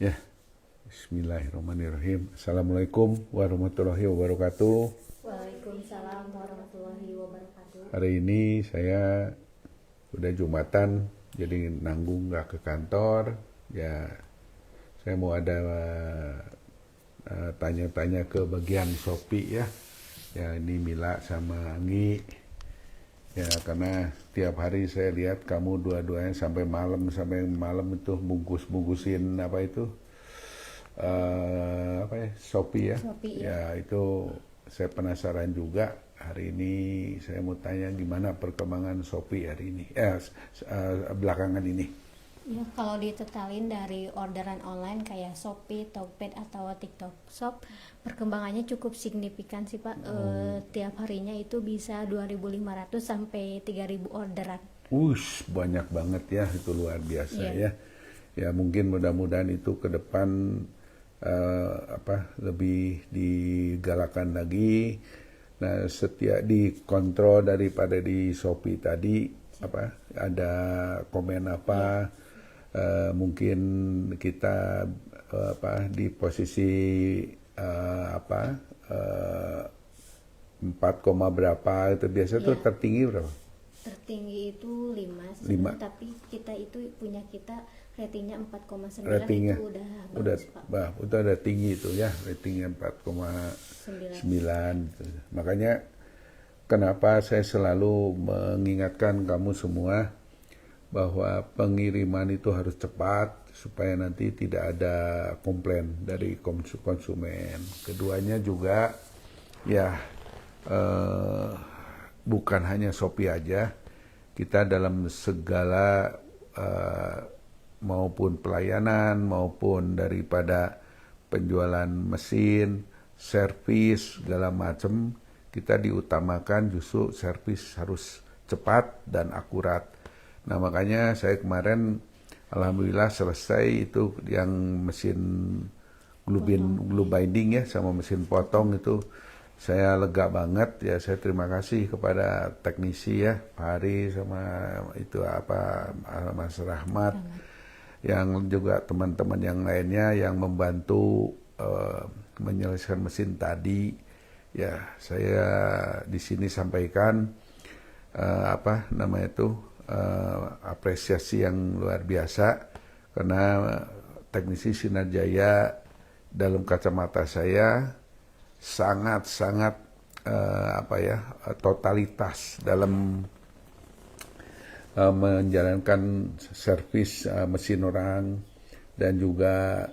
Ya, Bismillahirrahmanirrahim. Assalamualaikum warahmatullahi wabarakatuh. Waalaikumsalam warahmatullahi wabarakatuh. Hari ini saya udah Jumatan, jadi nanggung nggak ke kantor. Ya, saya mau ada tanya-tanya ke bagian Shopee ya. Ya, ini Mila sama Anggi. Ya, karena tiap hari saya lihat kamu dua-duanya sampai malam itu bungkus-bungkusin apa itu Shopee ya. Shopee, Ya itu saya penasaran juga. Hari ini saya mau tanya gimana perkembangan Shopee hari ini, belakangan ini. Ya, kalau ditotalin dari orderan online kayak Shopee, Tokped atau TikTok Shop, perkembangannya cukup signifikan sih Pak. Tiap harinya itu bisa 2.500 sampai 3.000 orderan. Banyak banget ya, itu luar biasa Iya. ya. Ya mungkin mudah-mudahan itu ke depan lebih digalakan lagi. Nah, setiap dikontrol daripada di Shopee tadi ada komen apa, mungkin kita di posisi 4, berapa itu biasa tuh Iya. tertinggi berapa? Tertinggi itu 5 5. sebenarnya, tapi kita ratingnya 4,9, Ratingnya itu udah udah bagus Pak. udah ada tinggi itu ya, ratingnya 4,9 gitu. Makanya kenapa saya selalu mengingatkan kamu semua bahwa pengiriman itu harus cepat supaya nanti tidak ada komplain dari konsumen. Keduanya juga ya bukan hanya Shopee aja, kita dalam segala maupun pelayanan maupun daripada penjualan mesin, servis segala macam, kita diutamakan justru servis harus cepat dan akurat. Nah makanya saya kemarin alhamdulillah selesai itu yang mesin glue binding ya sama mesin potong itu. Saya lega banget ya, saya terima kasih kepada teknisi ya, Pak Hari sama itu Mas Rahmat, yang juga teman-teman yang lainnya yang membantu menyelesaikan mesin tadi. Ya, saya di sini sampaikan apresiasi yang luar biasa karena teknisi Sinar Jaya dalam kacamata saya sangat totalitas dalam menjalankan servis mesin orang dan juga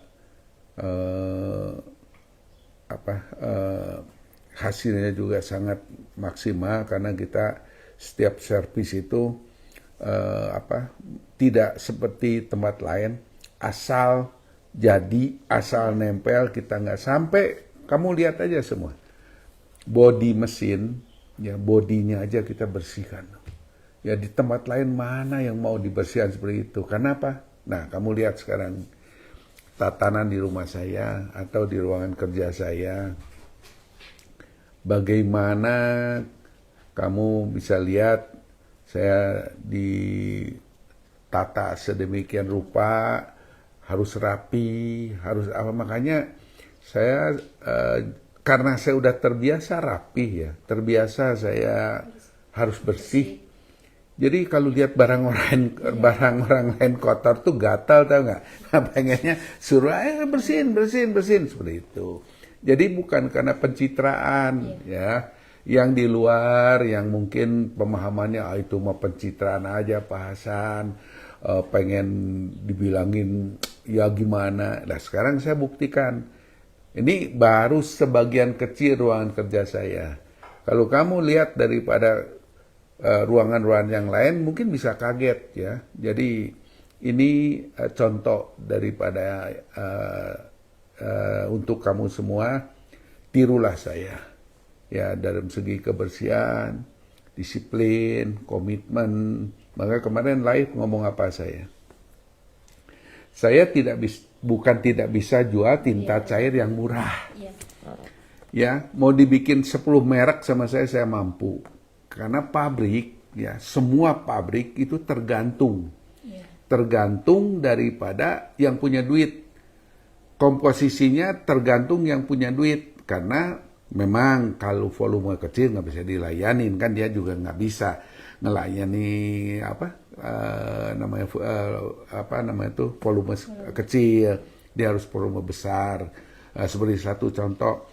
hasilnya juga sangat maksimal karena kita setiap servis itu tidak seperti tempat lain asal jadi, asal nempel, kita nggak sampai. Kamu lihat aja semua bodi mesin ya, bodinya aja kita bersihkan ya. Di tempat lain mana yang mau dibersihkan seperti itu? Kenapa? Nah kamu lihat sekarang tatanan di rumah saya atau di ruangan kerja saya, bagaimana kamu bisa lihat saya ditata sedemikian rupa, harus rapi, harus apa. Makanya saya karena saya udah terbiasa rapi ya, terbiasa saya harus bersih. Jadi kalau lihat barang orang lain kotor tuh gatal, tau nggak? Pengennya suruh bersihin seperti itu. Jadi bukan karena pencitraan ya, yang di luar yang mungkin pemahamannya itu mah pencitraan aja Pak Hasan, pengen dibilangin ya gimana. Nah sekarang saya buktikan. Ini baru sebagian kecil ruangan kerja saya. Kalau kamu lihat daripada ruangan-ruangan yang lain mungkin bisa kaget ya. Jadi ini contoh daripada untuk kamu semua, tirulah saya ya dalam segi kebersihan, disiplin, komitmen. Maka kemarin live ngomong apa saya? Saya bukan tidak bisa jual tinta cair yang murah. Ya, mau dibikin 10 merek sama saya mampu. Karena pabrik, ya, semua pabrik itu tergantung daripada yang punya duit. komposisinya tergantung yang punya duit, karena memang kalau volume kecil nggak bisa dilayanin, kan dia juga nggak bisa ngelayani namanya itu volume kecil, dia harus volume besar. Seperti satu contoh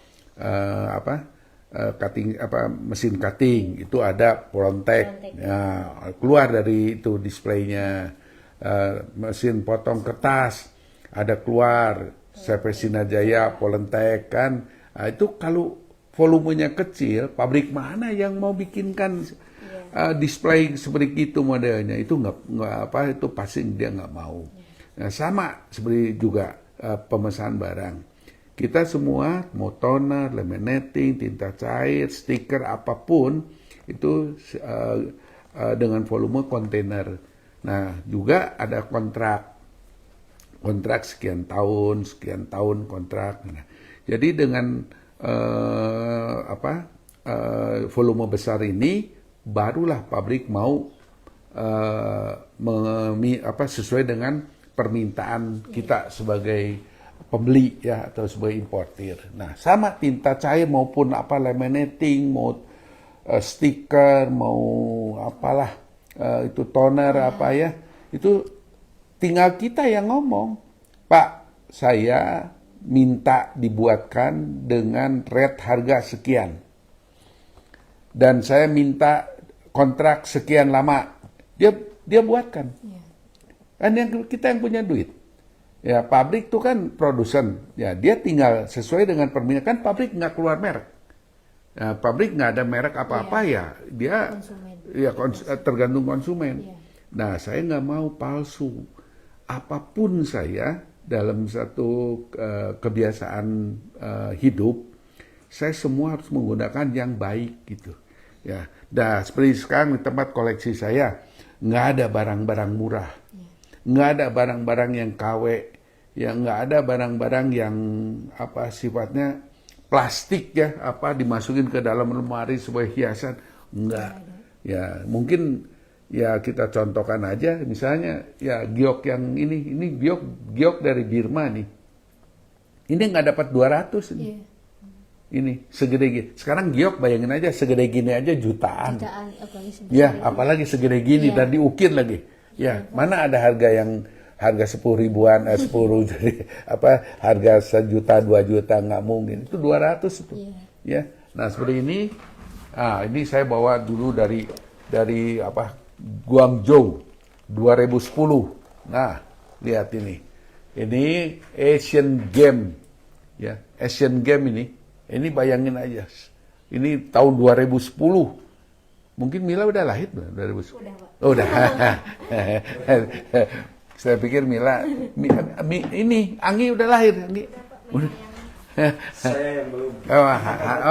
mesin cutting itu ada Polontech, ya, keluar dari itu displaynya. Mesin potong kertas ada keluar CV Sinajaya, Polontech kan. Itu kalau volumenya kecil, pabrik mana yang mau bikinkan display seperti itu modelnya? Itu nggak itu pasti dia nggak mau. Nah, sama seperti juga pemesanan barang. Kita semua mau toner, laminating, tinta cair, stiker apapun itu dengan volume kontainer. Nah, juga ada kontrak sekian tahun kontrak. Nah, jadi dengan volume besar ini barulah pabrik mau sesuai dengan permintaan kita sebagai pembeli ya, atau sebagai importir. Nah, sama tinta cair maupun laminating, mau stiker, mau apalah itu toner itu tinggal kita yang ngomong, Pak, saya minta dibuatkan dengan rate harga sekian, dan saya minta kontrak sekian lama. Dia buatkan. Kan kita yang punya duit. Ya, pabrik itu kan produsen. Ya, dia tinggal sesuai dengan permintaan. Kan pabrik nggak keluar merek. Ya, pabrik nggak ada merek apa-apa ya. Dia tergantung konsumen. Nah, saya nggak mau palsu. Apapun saya dalam satu kebiasaan hidup, saya semua harus menggunakan yang baik gitu. Ya, seperti sekarang di tempat koleksi saya nggak ada barang-barang murah, nggak ada barang-barang yang KW, ya nggak ada barang-barang yang sifatnya plastik ya, dimasukin ke dalam lemari sebagai hiasan, nggak. Ya mungkin ya kita contohkan aja, misalnya ya giok yang ini giok dari Birma nih, ini nggak dapat 200 ini. Ini segede gini. Sekarang giok bayangin aja segede gini aja jutaan. Apalagi segede gini dan diukir lagi. Ya, mana ada harga 10 ribuan, 10 jadi harga 1 juta, 2 juta, nggak mungkin. Itu 200 itu. Ya. Nah, seperti ini. Ini saya bawa dulu dari Guangzhou 2010. Nah, lihat ini. Ini Asian Game. Ya, Asian Game ini. Ini bayangin aja. Ini tahun 2010. Mungkin Mila udah lahir belum? 2010. Udah, Pak. Oh, udah. Saya pikir Mila ini Anggi udah lahir, Anggi. Udah. Saya yang belum.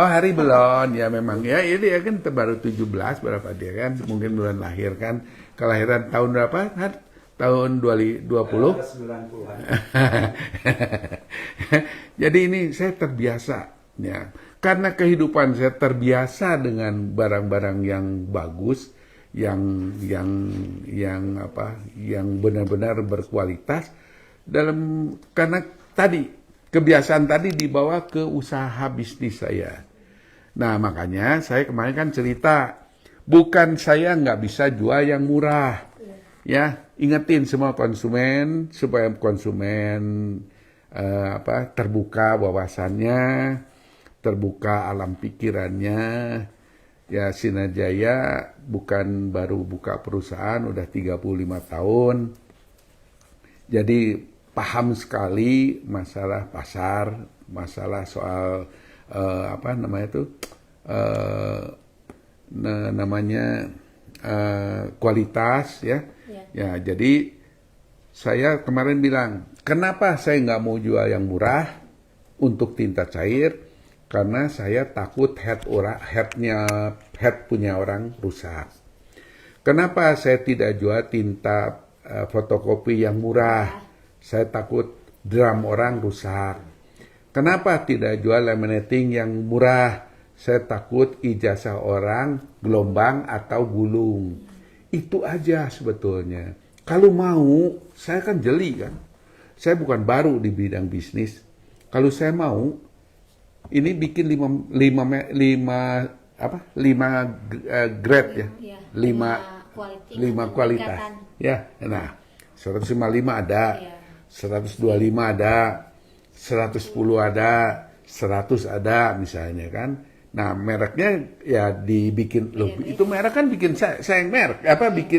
Hari belum. Ya memang ya ini ya kan baru 17 berapa dia kan? Mungkin bulan lahir kan. Kelahiran tahun berapa? Tahun 2020. 90-an. Jadi ini saya terbiasa. Ya, karena kehidupan saya terbiasa dengan barang-barang yang bagus, yang benar-benar berkualitas, karena tadi kebiasaan tadi dibawa ke usaha bisnis saya. Nah makanya saya kemarin kan cerita, bukan saya nggak bisa jual yang murah, ya ingetin semua konsumen supaya konsumen terbuka wawasannya, terbuka alam pikirannya. Ya, Sinajaya bukan baru buka perusahaan, udah 35 tahun. Jadi paham sekali masalah pasar, masalah soal kualitas ya. Ya, jadi saya kemarin bilang, kenapa saya nggak mau jual yang murah untuk tinta cair? Karena saya takut head punya orang rusak. Kenapa saya tidak jual tinta fotokopi yang murah? Saya takut drum orang rusak. Kenapa tidak jual laminating yang murah? Saya takut ijazah orang gelombang atau gulung. Itu aja sebetulnya. Kalau mau, saya kan jeli kan. saya bukan baru di bidang bisnis. Kalau saya mau, ini bikin lima grade ya, Iya, lima lima kualitas. tingkatan. Ya, nah 155 ada, Iya. 125 ada, 110 ada, 100 ada misalnya kan. Nah, mereknya ya dibikin loh. Itu merek kan bikin saya yang merek.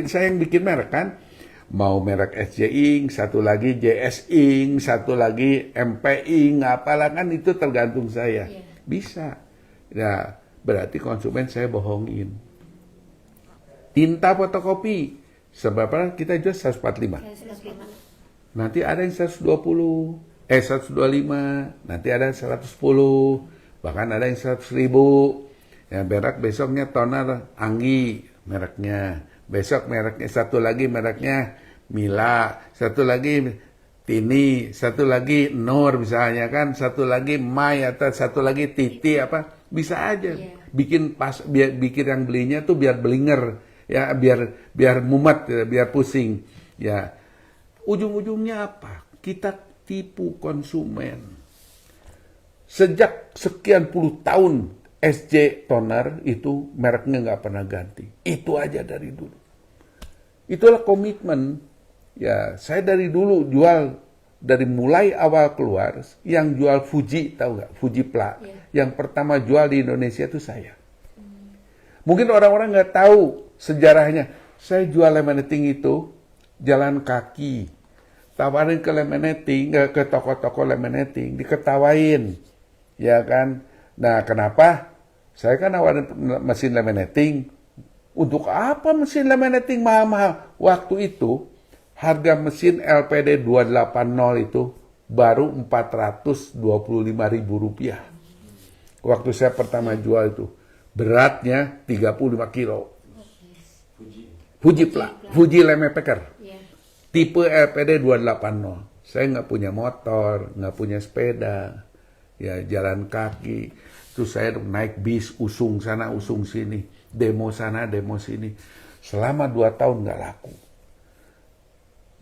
Saya yang bikin merek kan. Mau merek SJ Inc, satu lagi JS Inc, satu lagi MP Inc, apalah kan itu tergantung saya. Iya. Bisa. Ya, berarti konsumen saya bohongin. Tinta fotokopi seberapa kita jual 145. Nanti ada yang 120, 125, nanti ada 110, bahkan ada yang 100.000. Ya, merek besoknya toner Anggi mereknya. Besok mereknya satu lagi mereknya Mila, satu lagi Tini, satu lagi Nur misalnya kan, satu lagi Mai atau satu lagi Titi apa, bisa aja. Bikin bikin yang belinya tuh biar belinger ya, biar mumet ya, biar pusing. Ya. Ujung-ujungnya apa? Kita tipu konsumen. Sejak sekian puluh tahun SJ Toner itu mereknya nggak pernah ganti. Itu aja dari dulu. Itulah komitmen. Ya, saya dari dulu jual, dari mulai awal keluar, yang jual Fuji, tahu nggak? Fuji Pla. Yang pertama jual di Indonesia itu saya. Mungkin orang-orang nggak tahu sejarahnya. Saya jual laminating itu jalan kaki. Tawarin ke laminating, ke toko-toko laminating, diketawain. Ya kan? Nah, kenapa? Saya kan nawarin mesin laminating. Untuk apa mesin laminating mahal-mahal? Waktu itu, harga mesin LPD 280 itu baru Rp425.000. Waktu saya pertama jual itu. Beratnya 35 kilo. Fuji Pla. Fuji Lemmepecker. Tipe LPD 280. Saya nggak punya motor, nggak punya sepeda. Ya, jalan kaki. Terus saya naik bis, usung sana, usung sini. Demo sana, demo sini. Selama 2 tahun nggak laku.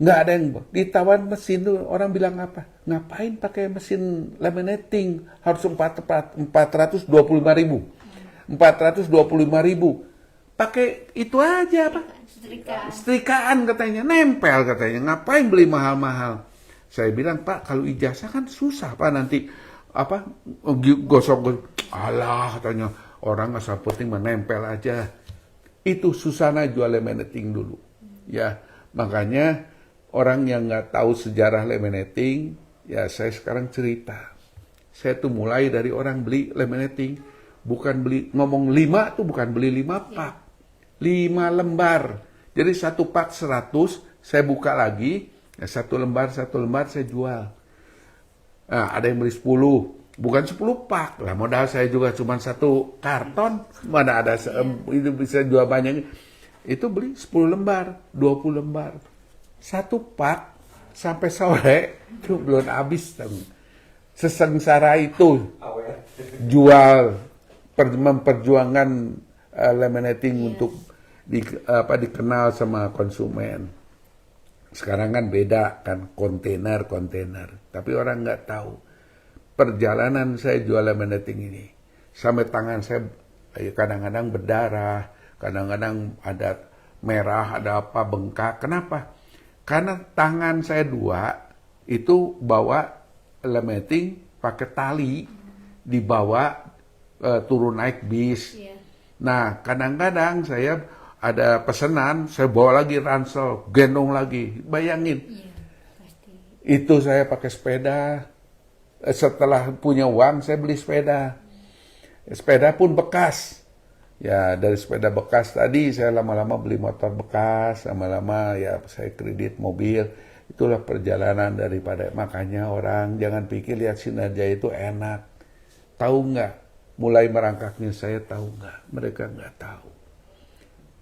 Nggak ada yang ditawar mesin tuh, orang bilang apa? Ngapain pakai mesin laminating? Harus 425.000. 425.000. Pakai itu aja apa? Setrikaan katanya, nempel katanya. Ngapain beli mahal-mahal? Saya bilang, Pak, kalau ijazah kan susah, Pak, nanti apa gosok. Alah katanya, orang asal penting menempel aja. Itu Susana jual laminating dulu. Ya, makanya orang yang nggak tahu sejarah laminating, ya saya sekarang cerita. Saya tuh mulai dari orang beli laminating, bukan beli, ngomong 5 tuh bukan beli 5 pak. 5 lembar. Jadi 1 pak 100, saya buka lagi, ya 1 lembar saya jual. Nah, ada yang beli 10, bukan 10 pak. Lah modal saya juga cuma 1 karton, mana ada itu bisa jual banyak. Itu beli 10 lembar, 20 lembar. 1 pak sampai sore itu belum habis. Sesengsara itu jual, memperjuangkan laminating untuk dikenal sama konsumen. Sekarang kan beda kan, kontainer. Tapi orang nggak tahu. Perjalanan saya jual laminating ini, sampai tangan saya kadang-kadang berdarah, kadang-kadang ada merah, ada apa, bengkak. Kenapa? Karena tangan saya 2 itu bawa laminating pakai tali, dibawa turun naik bis. Nah, kadang-kadang saya ada pesanan, saya bawa lagi ransel, gendong lagi. Bayangin. Itu saya pakai sepeda. Setelah punya uang, saya beli sepeda. Sepeda pun bekas. Ya, dari sepeda bekas tadi, saya lama-lama beli motor bekas. Lama-lama ya saya kredit mobil. Itulah perjalanan daripada. Makanya orang jangan pikir lihat Sinerja itu enak. Tahu nggak? Mulai merangkaknya saya tahu nggak? Mereka nggak tahu.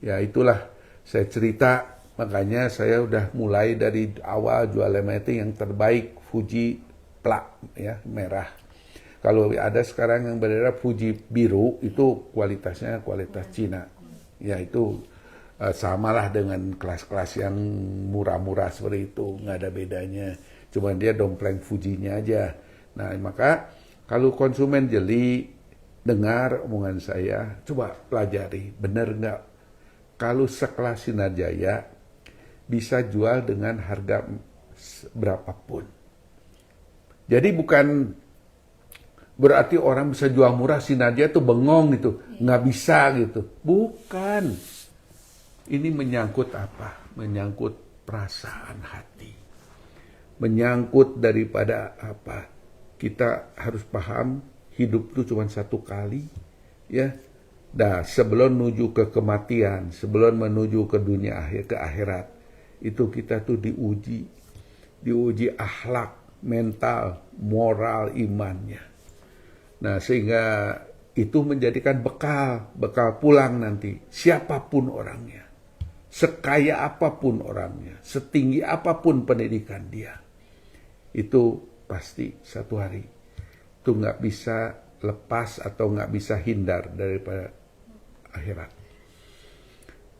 Ya itulah saya cerita, makanya saya udah mulai dari awal jual laminating yang terbaik, Fuji Pla, ya, merah. Kalau ada sekarang yang beredar Fuji biru, itu kualitasnya kualitas Cina. Ya itu samalah dengan kelas-kelas yang murah-murah seperti itu, nggak ada bedanya. Cuma dia dompleng Fujinya aja. Nah, maka kalau konsumen jeli, dengar omongan saya, coba pelajari, benar nggak? Kalau sekelas Sinar Jaya bisa jual dengan harga berapapun. Jadi bukan berarti orang bisa jual murah Sinar Jaya itu bengong gitu, nggak bisa gitu. Bukan. Ini menyangkut apa? Menyangkut perasaan hati. Menyangkut daripada apa? Kita harus paham hidup itu cuma satu kali, ya. Nah, sebelum menuju ke kematian, sebelum menuju ke dunia akhir, ke akhirat, itu kita tuh diuji akhlak, mental, moral, imannya. Nah, sehingga itu menjadikan bekal pulang nanti, siapapun orangnya, sekaya apapun orangnya, setinggi apapun pendidikan dia, itu pasti satu hari itu nggak bisa lepas atau nggak bisa hindar daripada akhirat.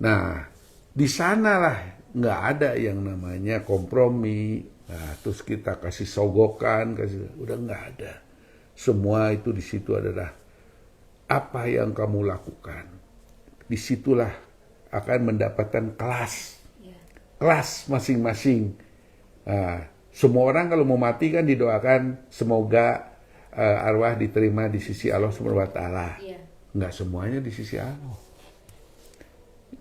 Nah, di sanalah nggak ada yang namanya kompromi. Nah, terus kita kasih sogokan, udah nggak ada. Semua itu di situ adalah apa yang kamu lakukan. Disitulah akan mendapatkan kelas masing-masing. Nah, semua orang kalau mau mati kan didoakan semoga arwah diterima di sisi Allah Subhanahu wa taala. Enggak semuanya di sisi Allah.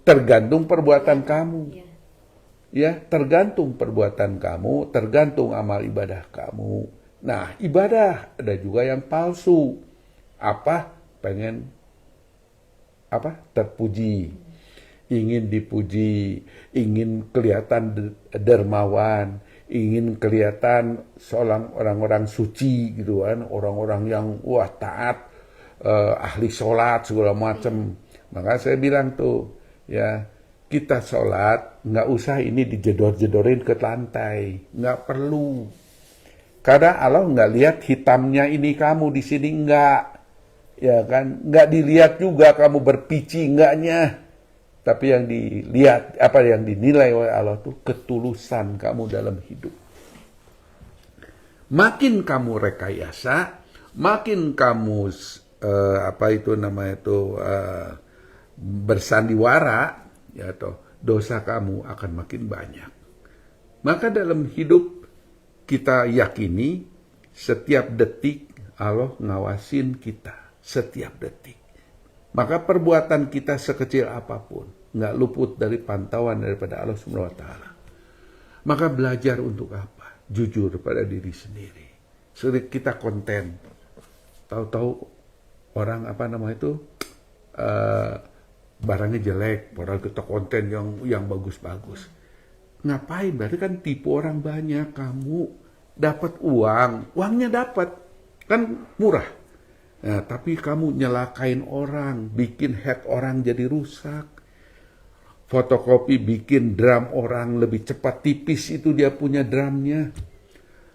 Tergantung perbuatan kamu. Ya, tergantung perbuatan kamu, tergantung amal ibadah kamu. Nah, ibadah ada juga yang palsu. Apa? Pengen terpuji. Ingin dipuji, ingin kelihatan dermawan, ingin kelihatan seorang orang-orang suci gitu kan, orang-orang yang wah taat, ahli sholat segala macam. Maka saya bilang tuh, ya kita sholat nggak usah ini dijedor-jedorin ke lantai, nggak perlu. Karena Allah nggak lihat hitamnya ini kamu di sini nggak, ya kan, nggak dilihat juga kamu berpici enggaknya. Tapi yang dilihat, apa yang dinilai oleh Allah itu ketulusan kamu dalam hidup. Makin kamu rekayasa, makin kamu bersandiwara, ya toh, dosa kamu akan makin banyak. Maka dalam hidup kita yakini setiap detik Allah ngawasin kita, setiap detik. Maka perbuatan kita sekecil apapun nggak luput dari pantauan daripada Allah Subhanahu wa taala. Maka belajar untuk apa? Jujur pada diri sendiri. Sering kita konten. Tahu-tahu orang barangnya jelek, padahal kita konten yang bagus-bagus. Ngapain? Berarti kan tipu orang banyak. Kamu dapat uangnya dapat. Kan murah. Nah, tapi kamu nyelakain orang, bikin head orang jadi rusak. Fotokopi bikin drum orang lebih cepat, tipis itu dia punya drumnya.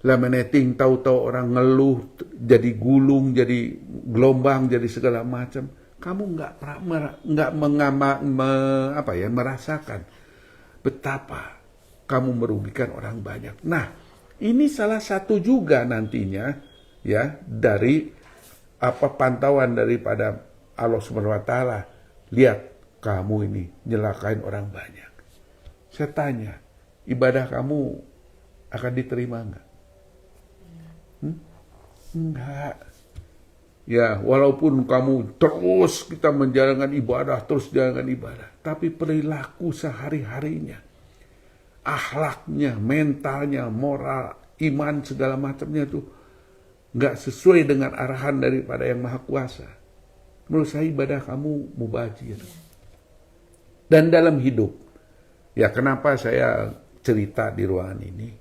Laminating tahu-tahu orang ngeluh, jadi gulung, jadi gelombang, jadi segala macam. Kamu nggak merasakan betapa kamu merugikan orang banyak. Nah, ini salah satu juga nantinya ya dari pantauan daripada Allah Subhanahu wa taala. Lihat kamu ini nyelakain orang banyak. Saya tanya, ibadah kamu akan diterima enggak? Enggak. Ya, walaupun kamu terus kita menjalankan ibadah, tapi perilaku sehari-harinya, akhlaknya, mentalnya, moral, iman segala macamnya itu nggak sesuai dengan arahan daripada yang Maha Kuasa. Menurut saya ibadah kamu mubazir. Dan dalam hidup, ya kenapa saya cerita di ruangan ini,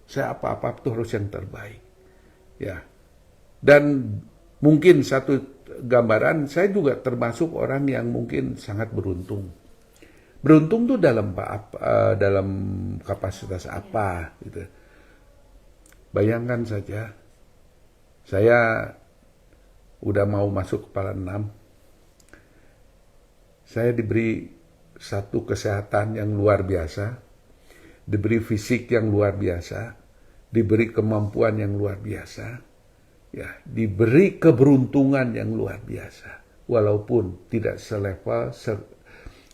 saya apa-apa itu harus yang terbaik. Ya, dan mungkin satu gambaran, saya juga termasuk orang yang mungkin sangat beruntung. Beruntung tuh dalam kapasitas apa gitu. Bayangkan saja, saya udah mau masuk kepala 6. Saya diberi satu kesehatan yang luar biasa, diberi fisik yang luar biasa, diberi kemampuan yang luar biasa, ya, diberi keberuntungan yang luar biasa, walaupun tidak selevel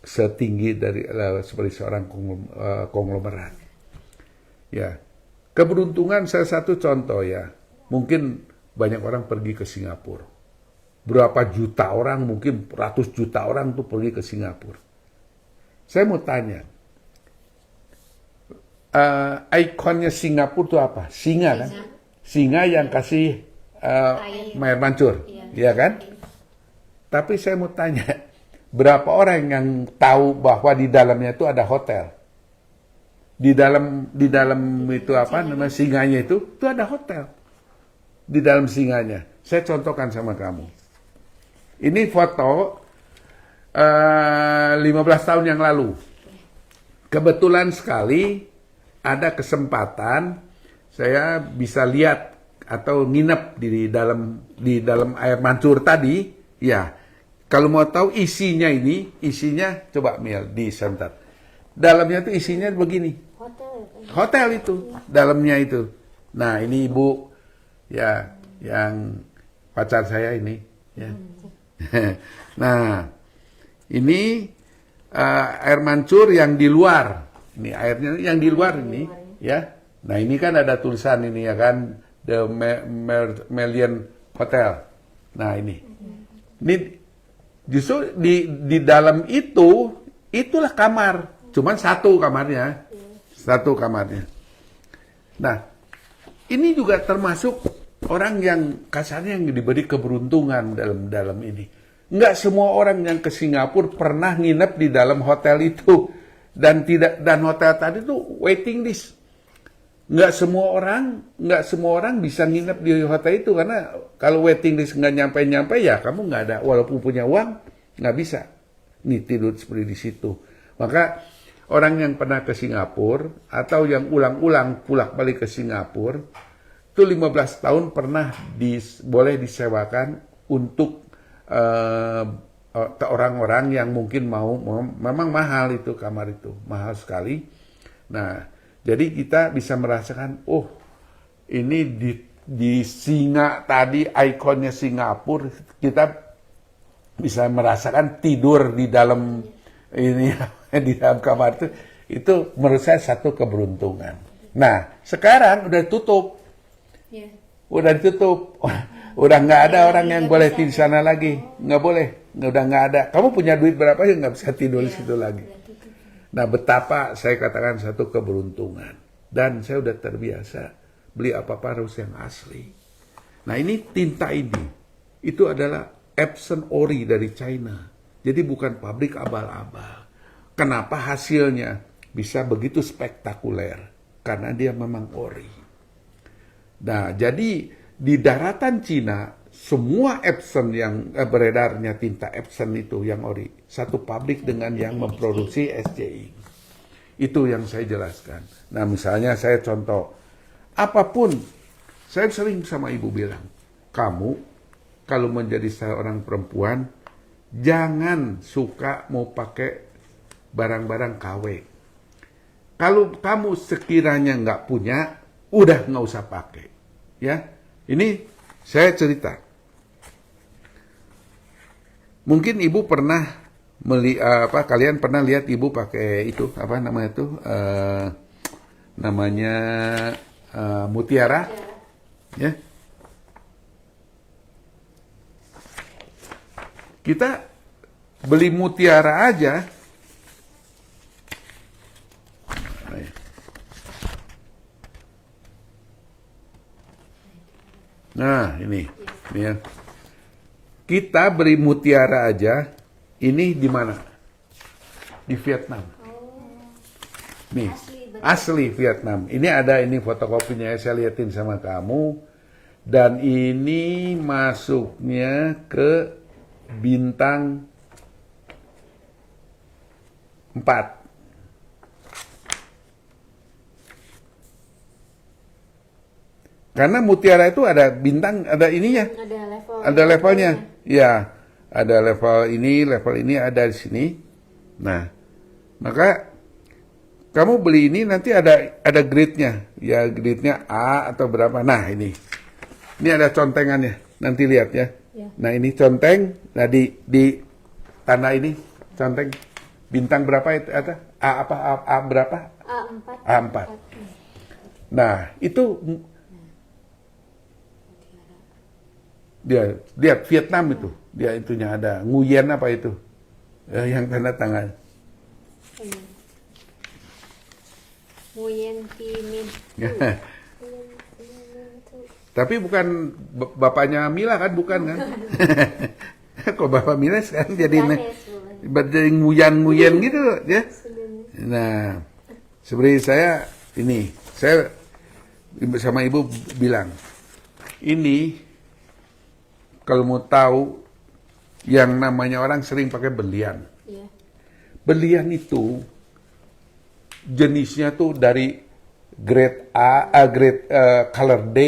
setinggi dari seperti seorang konglomerat. Ya, keberuntungan salah satu contoh ya, mungkin banyak orang pergi ke Singapura. Berapa juta orang, mungkin ratus juta orang tuh pergi ke Singapura. Saya mau tanya, ikonnya Singapura itu apa? Singa kan? Singa yang kasih air mancur, ya kan? Tapi saya mau tanya, berapa orang yang tahu bahwa di dalamnya itu ada hotel? Di dalam itu apa namanya singanya itu ada hotel. Di dalam singanya. Saya contohkan sama kamu. Ini foto 15 tahun yang lalu. Kebetulan sekali ada kesempatan saya bisa lihat atau nginep di dalam air mancur tadi. Ya, kalau mau tahu isinya coba Mil di sebentar. Dalamnya itu isinya begini. Hotel itu, dalamnya itu. Nah, ini Ibu ya yang pacar saya ini ya. Nah, ini air mancur yang di luar. Ini airnya yang di luar ini, ya. Nah, ini kan ada tulisan ini ya kan, The Melian Hotel. Nah, ini justru di dalam itulah kamar. Cuman satu kamarnya. Nah, ini juga termasuk orang yang kasarnya yang diberi keberuntungan dalam ini. Enggak semua orang yang ke Singapura pernah nginep di dalam hotel itu dan hotel tadi tuh waiting list. Enggak semua orang bisa nginep di hotel itu karena kalau waiting list nggak nyampe ya kamu nggak ada, walaupun punya uang nggak bisa nih tidur seperti di situ. Maka orang yang pernah ke Singapura atau yang ulang-ulang balik ke Singapura itu 15 tahun pernah boleh disewakan untuk ke orang-orang yang mungkin memang mahal itu kamar itu, mahal sekali. Nah, jadi kita bisa merasakan, oh ini di singa tadi, ikonnya Singapura, kita bisa merasakan tidur di dalam ini di dalam kamar itu menurut saya satu keberuntungan. Nah, sekarang udah tutup. Udah ditutup. Udah nggak ada orang yang boleh di sana lagi. Nggak boleh. Udah nggak ada. Kamu punya duit berapa ya nggak bisa tidur di situ lagi. Nah, betapa saya katakan satu keberuntungan. Dan saya udah terbiasa beli apa-apa harus yang asli. Nah, ini tinta ini. Itu adalah Epson Ori dari China. Jadi bukan pabrik abal-abal. Kenapa hasilnya bisa begitu spektakuler? Karena dia memang ori. Nah, jadi di daratan Cina, semua Epson yang beredarnya tinta Epson itu yang ori. Satu pabrik dengan yang memproduksi SCI. Itu yang saya jelaskan. Nah, misalnya saya contoh, apapun, saya sering sama ibu bilang, kamu kalau menjadi seorang perempuan, jangan suka mau pakai barang-barang KW. Kalau kamu sekiranya nggak punya, udah nggak usah pakai. Ya, ini saya cerita. Mungkin ibu pernah kalian pernah lihat ibu pakai itu apa namanya itu namanya mutiara, ya. Kita beli mutiara aja. Nah, ini ya. Kita beli mutiara aja, ini di mana? Di Vietnam. Nih, asli Vietnam. Ini ada ini fotokopinya, saya liatin sama kamu. Dan ini masuknya ke bintang 4. Karena mutiara itu ada bintang, ada ininya. Ada levelnya. Ya, ada level ini ada di sini. Nah, maka kamu beli ini nanti ada grade-nya. Ya grade-nya A atau berapa. Nah ini ada contengannya. Nanti lihat ya. Ya. Nah ini conteng. Nah di tanda ini conteng bintang berapa itu ada? A berapa? A4. A4. Nah itu dia lihat Vietnam itu. Dia itunya ada Nguyen apa itu? Yang tanda tangan. Nguyen Thi Minh. Tapi bukan bapaknya Mila kan, bukan kan? Kok bapak Mila sekarang jadi nguyen gitu ya? Nah, seperti saya sama ibu bilang, ini kalau mau tahu yang namanya orang sering pakai berlian. Iya. Berlian itu jenisnya tuh dari grade grade color D,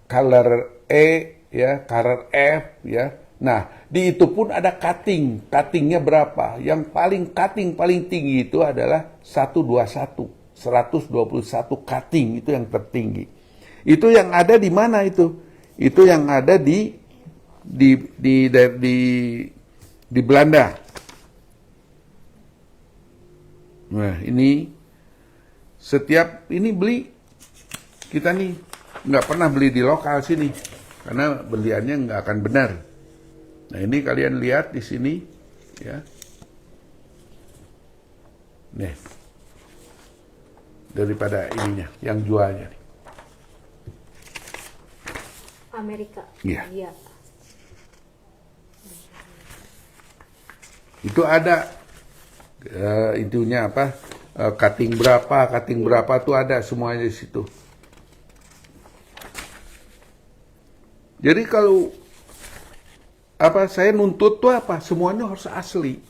color E, ya, color F, ya. Nah, di itu pun ada cutting. Cuttingnya berapa? Yang paling tinggi itu adalah 121, 121 cutting itu yang tertinggi. Itu yang ada di mana itu? Itu yang ada di Belanda. Nah, ini setiap ini beli kita nih nggak pernah beli di lokal sini karena beliannya nggak akan benar. Nah, ini kalian lihat di sini ya. Nih. Daripada ininya yang jualnya nih. Amerika. Iya. Iya. Itu ada intinya apa? Cutting berapa tuh ada semuanya di situ. Jadi kalau saya nuntut tuh apa? Semuanya harus asli.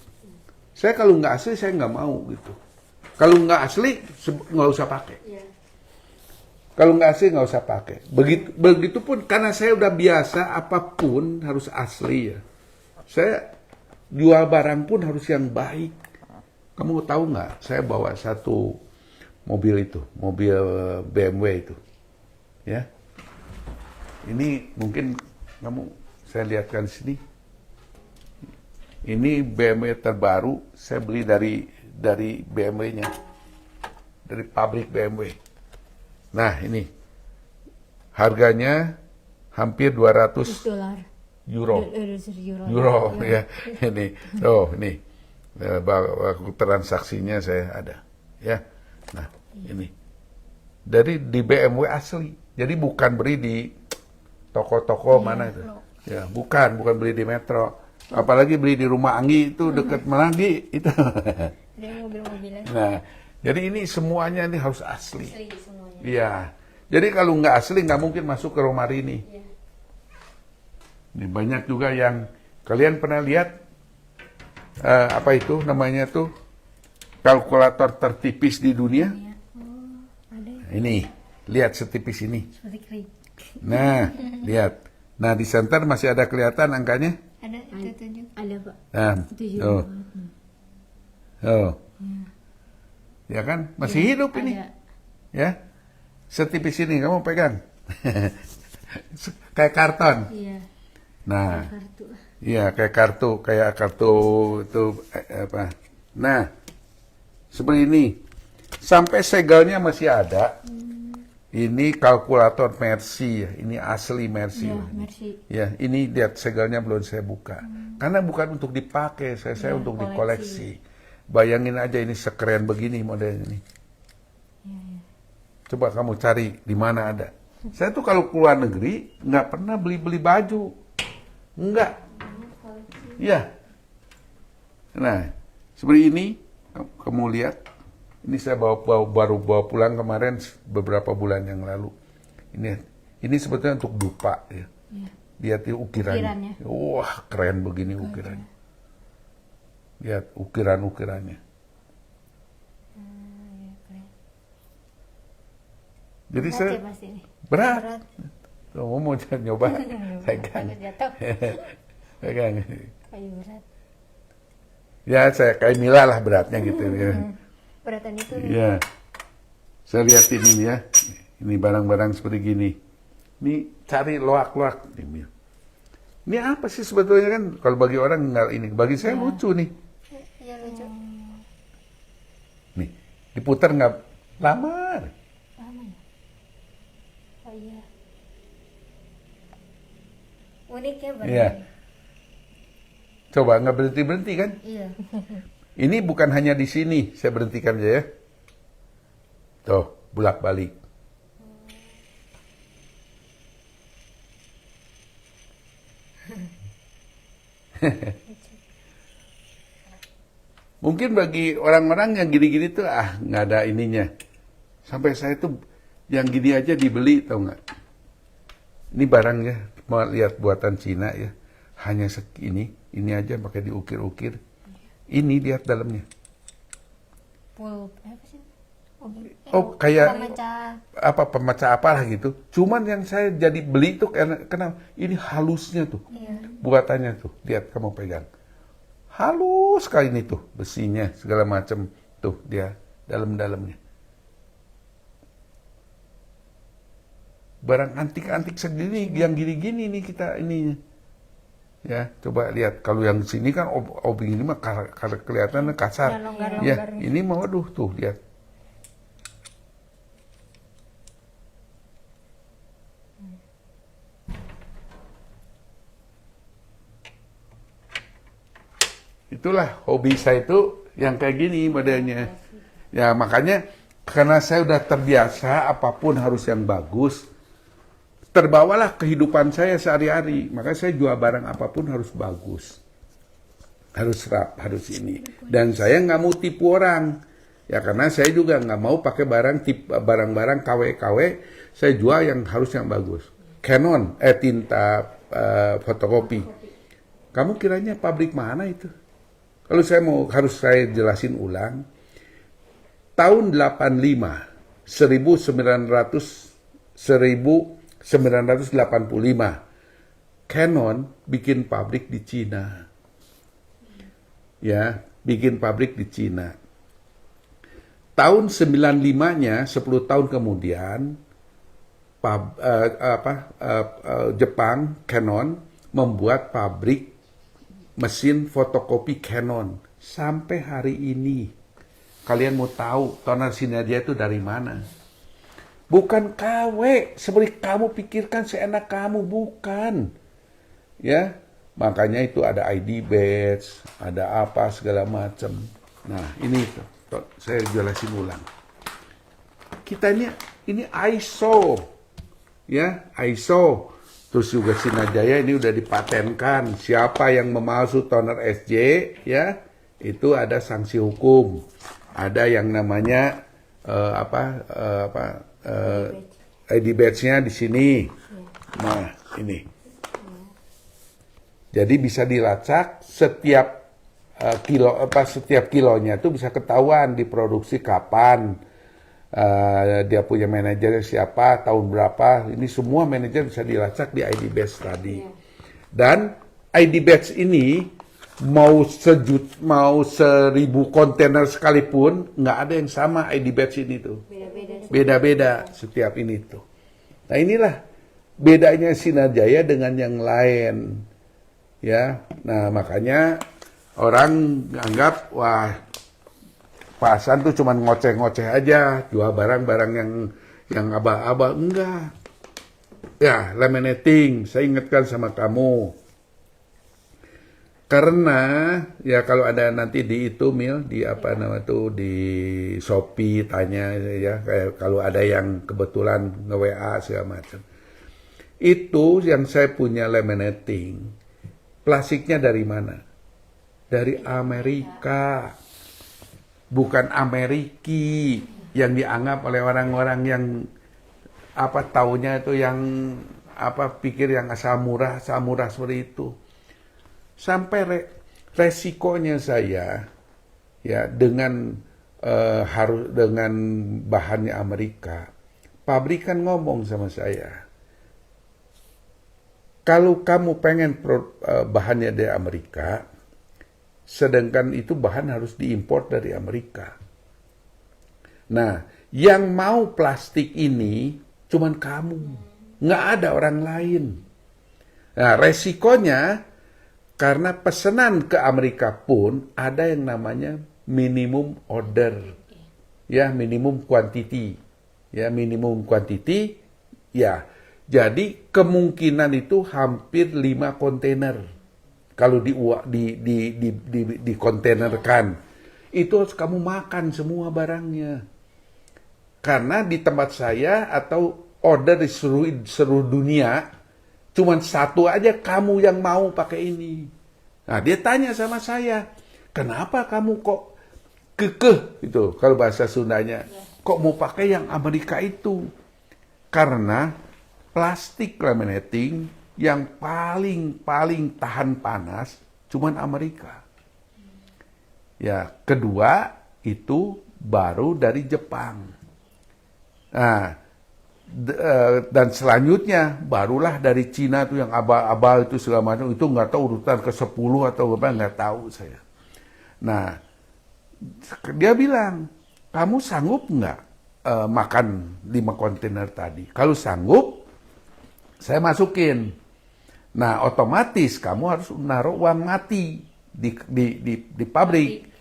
Saya kalau nggak asli saya nggak mau gitu. Kalau nggak asli nggak usah pakai. Iya. Kalau nggak asli nggak usah pakai. Begitupun karena saya udah biasa apapun harus asli ya. Saya jual barang pun harus yang baik. Kamu tahu nggak? Saya bawa satu mobil itu, mobil BMW itu, ya. Ini mungkin saya lihatkan di sini. Ini BMW terbaru, saya beli dari BMW-nya, dari pabrik BMW. Nah ini harganya hampir 200 $2. euro. Euro. Ya. Ini. Ini. Waktu transaksinya saya ada. Ya. Nah, ini. Di BMW asli. Jadi bukan beli di toko-toko mana itu. Ya, bukan beli di Metro. Apalagi beli di Rumah Anggi itu dekat Menanggi itu. Dia mobil-mobilan. Nah, jadi ini semuanya ini harus asli. Asli semuanya. Iya. Jadi kalau nggak asli nggak mungkin masuk ke rumah ini. Iya. Ini banyak juga yang kalian pernah lihat apa itu namanya tuh kalkulator tertipis di dunia. Iya. Oh, ada ya. Ini lihat setipis ini. Seperti krim. Nah, lihat. Nah di center masih ada kelihatan angkanya. Ada itu tunjuk. Ada Pak. Nah, Tujuh. oh, ya kan masih hidup ini. Ada. Ya, setipis ini kamu pegang. Kayak karton. Iya. Nah, Kartu. iya kayak kartu itu apa. Nah, seperti ini. Sampai segelnya masih ada. Ini kalkulator Mercy ya. Ini asli Mercy. Ya, Mercy. Ya, ini lihat segelnya belum saya buka. Karena bukan untuk dipakai, saya untuk dikoleksi. Bayangin aja ini sekeren begini modelnya ini. Ya. Coba kamu cari di mana ada. Saya tuh kalau keluar negeri nggak pernah beli baju. Enggak. Iya. Nah, seperti ini kamu lihat. Ini saya baru bawa pulang kemarin beberapa bulan yang lalu. Ini sebetulnya untuk dupa ya. Lihat ukirannya. Wah, keren begini ukirannya. Lihat ukiran-ukirannya. Ya, keren. Jadi Berat saya ya pasti ini. berat. Kamu mau nyoba? Pegang. Takut jatuh. Pegang. Kayu berat. Ya, saya kayak Mila lah beratnya gitu. Ya. Keberatan itu. Ya, saya lihat ini ya. Ini barang-barang seperti gini. Ini cari loak-loak. Ini apa sih sebetulnya kan? Kalau bagi orang nggak ini, bagi saya lucu nih. Iya lucu. Nih, diputar nggak lama. Lama ya? Oh iya. Unik ya barangnya. Iya. Coba nggak berhenti-berhenti kan? Iya. Ini bukan hanya di sini, saya berhentikan aja ya. Tuh, bolak-balik. Mungkin bagi orang-orang yang gini-gini tuh nggak ada ininya. Sampai saya tuh yang gini aja dibeli, tau nggak? Ini barangnya mau lihat buatan Cina ya, hanya segini, ini aja pakai diukir-ukir. Ini lihat dalamnya. Apa sih? Oh kayak Pemecah. pemecah apalah gitu. Cuman yang saya jadi beli tuh karena ini halusnya tuh, Iya. buatannya tuh. Lihat kamu pegang. Halus sekali ini tuh besinya segala macam tuh dia dalam-dalamnya. Barang antik-antik segini yang gini-gini nih kita ininya. Ya, coba lihat kalau yang sini kan obeng ini mah kelihatannya kasar. Ya, longgar-longgar. Ya, ini mau aduh tuh lihat. Itulah hobi saya itu yang kayak gini modelnya. Ya makanya karena saya udah terbiasa apapun harus yang bagus, terbawalah kehidupan saya sehari-hari. Makanya saya jual barang apapun harus bagus, harus rap, harus ini. Dan saya nggak mau tipu orang, ya karena saya juga nggak mau pakai barang-barang KW-KW. Saya jual yang harus yang bagus. Canon, tinta fotokopi. Kamu kiranya pabrik mana itu? Kalau harus saya jelasin ulang, tahun 85, 1985, Canon bikin pabrik di Cina. Ya, bikin pabrik di Cina. Tahun 95-nya, 10 tahun kemudian, Jepang, Canon, membuat pabrik mesin fotokopi Canon. Sampai hari ini, kalian mau tahu toner Sinadia itu dari mana? Bukan KW, seperti kamu pikirkan seenak kamu, bukan. Ya, makanya itu ada ID badge, ada apa segala macam. Nah, ini saya jelasin ulang. Kita ini ISO, ya ISO. Terus juga Sinajaya ini udah dipatenkan. Siapa yang memalsu toner SJ, ya itu ada sanksi hukum. Ada yang namanya ID badge-nya di sini. Nah, ini. Jadi bisa dilacak setiap setiap kilonya itu bisa ketahuan diproduksi kapan. Dia punya manajer siapa, tahun berapa, ini semua manajer bisa dilacak di ID badge tadi. Dan ID badge ini mau 1.000 kontainer sekalipun nggak ada yang sama ID badge ini tuh. Beda-beda setiap ini tuh. Nah inilah bedanya Sinajaya dengan yang lain, ya. Nah makanya orang anggap wah Pak Hasan tuh cuma ngoceh-ngoceh aja, jual barang-barang yang aba-aba. Enggak. Ya, laminating, saya ingatkan sama kamu. Karena, ya kalau ada nanti di itu, Mil, di apa nama itu, di Shopee, tanya ya, kayak kalau ada yang kebetulan nge-WA segala macam. Itu yang saya punya laminating. Plastiknya dari mana? Dari Amerika. Bukan Ameriki yang dianggap oleh orang-orang yang taunya itu yang pikir yang asal murah seperti itu. Sampai resikonya saya ya dengan harus dengan bahannya Amerika. Pabrikan ngomong sama saya, kalau kamu pengen bahannya dari Amerika, sedangkan itu bahan harus diimpor dari Amerika. Nah, yang mau plastik ini cuman kamu, nggak ada orang lain. Nah, resikonya karena pesanan ke Amerika pun ada yang namanya minimum order, ya minimum quantity, ya. Jadi kemungkinan itu hampir 5 kontainer kalau di kontainerkan. Itu harus kamu makan semua barangnya. Karena di tempat saya atau order di seluruh dunia, cuman satu aja kamu yang mau pakai ini. Nah, dia tanya sama saya, kenapa kamu kok kekeh itu kalau bahasa Sundanya, kok mau pakai yang Amerika itu? Karena plastik laminating yang paling tahan panas cuman Amerika. Ya, kedua itu baru dari Jepang. Nah, dan selanjutnya barulah dari Cina tuh yang abal-abal itu segala macam, itu nggak tahu urutan ke-10 atau apa, nggak tahu saya. Nah, dia bilang, kamu sanggup nggak makan 5 kontainer tadi? Kalau sanggup, saya masukin. Nah, otomatis kamu harus naruh uang mati di pabrik.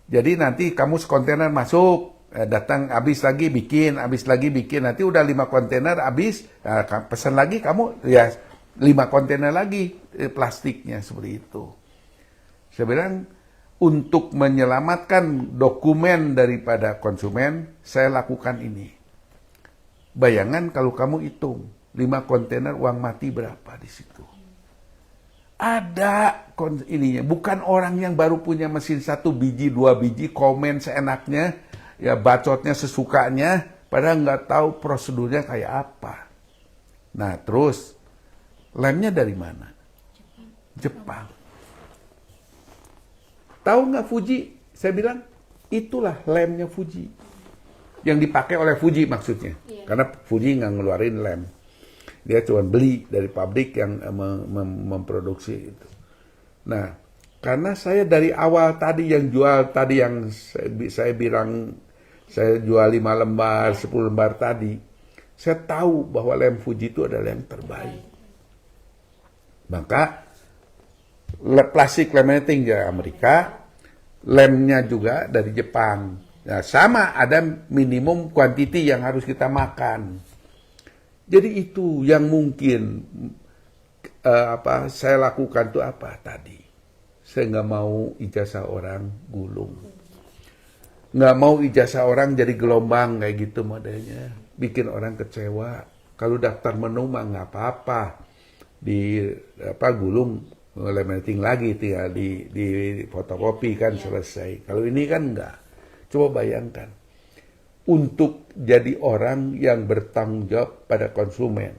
Jadi nanti kamu sekontainer masuk, datang habis lagi bikin, nanti udah 5 kontainer habis, pesan lagi kamu ya 5 kontainer lagi plastiknya, seperti itu. Saya bilang untuk menyelamatkan dokumen daripada konsumen, saya lakukan ini. Bayangan kalau kamu hitung 5 kontainer uang mati berapa di situ. Ada ininya, bukan orang yang baru punya mesin 1 biji, 2 biji, komen seenaknya, ya bacotnya sesukanya, padahal nggak tahu prosedurnya kayak apa. Nah, terus lemnya dari mana? Jepang. Tahu nggak Fuji? Saya bilang, itulah lemnya Fuji. Yang dipakai oleh Fuji maksudnya. Karena Fuji nggak ngeluarin lem. Dia cuma beli dari pabrik yang memproduksi itu. Nah, karena saya dari awal tadi yang jual tadi yang saya bilang saya jual 5 lembar, 10 lembar tadi, saya tahu bahwa lem Fuji itu adalah yang terbaik. Maka plastik laminating dari Amerika, lemnya juga dari Jepang. Nah, sama ada minimum quantity yang harus kita makan. Jadi itu yang mungkin saya lakukan tuh apa tadi. Saya nggak mau ijazah orang gulung. Nggak mau ijazah orang jadi gelombang kayak gitu modelnya. Bikin orang kecewa. Kalau daftar menu mah nggak apa-apa. Gulung laminating lagi tinggal di fotokopi kan selesai. Kalau ini kan nggak. Coba bayangkan. Untuk jadi orang yang bertanggung jawab pada konsumen,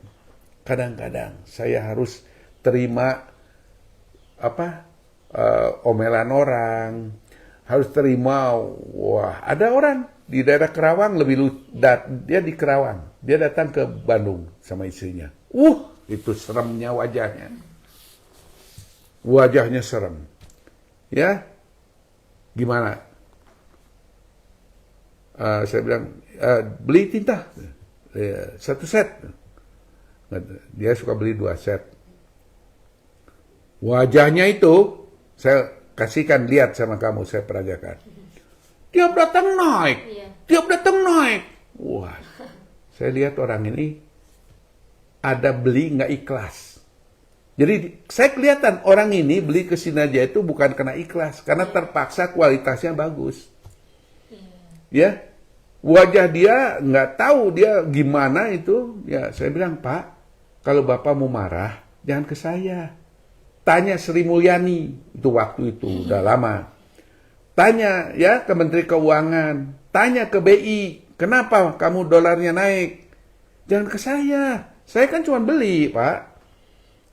kadang-kadang saya harus terima omelan orang, harus terima, wah ada orang di daerah Kerawang dia di Kerawang, dia datang ke Bandung sama istrinya, itu seremnya wajahnya serem, ya gimana? Saya bilang, beli tinta 1 set. Dia suka beli 2 set. Wajahnya itu, saya kasihkan lihat sama kamu, saya peragakan. Tiap datang naik. Wah, saya lihat orang ini ada beli nggak ikhlas. Jadi saya kelihatan orang ini beli ke Sinaja itu bukan karena ikhlas, karena terpaksa kualitasnya bagus. Ya, wajah dia nggak tahu dia gimana itu. Ya, saya bilang, Pak, kalau Bapak mau marah, jangan ke saya. Tanya Sri Mulyani, itu waktu itu, udah lama. Tanya ya ke Menteri Keuangan, tanya ke BI, kenapa kamu dolarnya naik? Jangan ke saya kan cuma beli, Pak.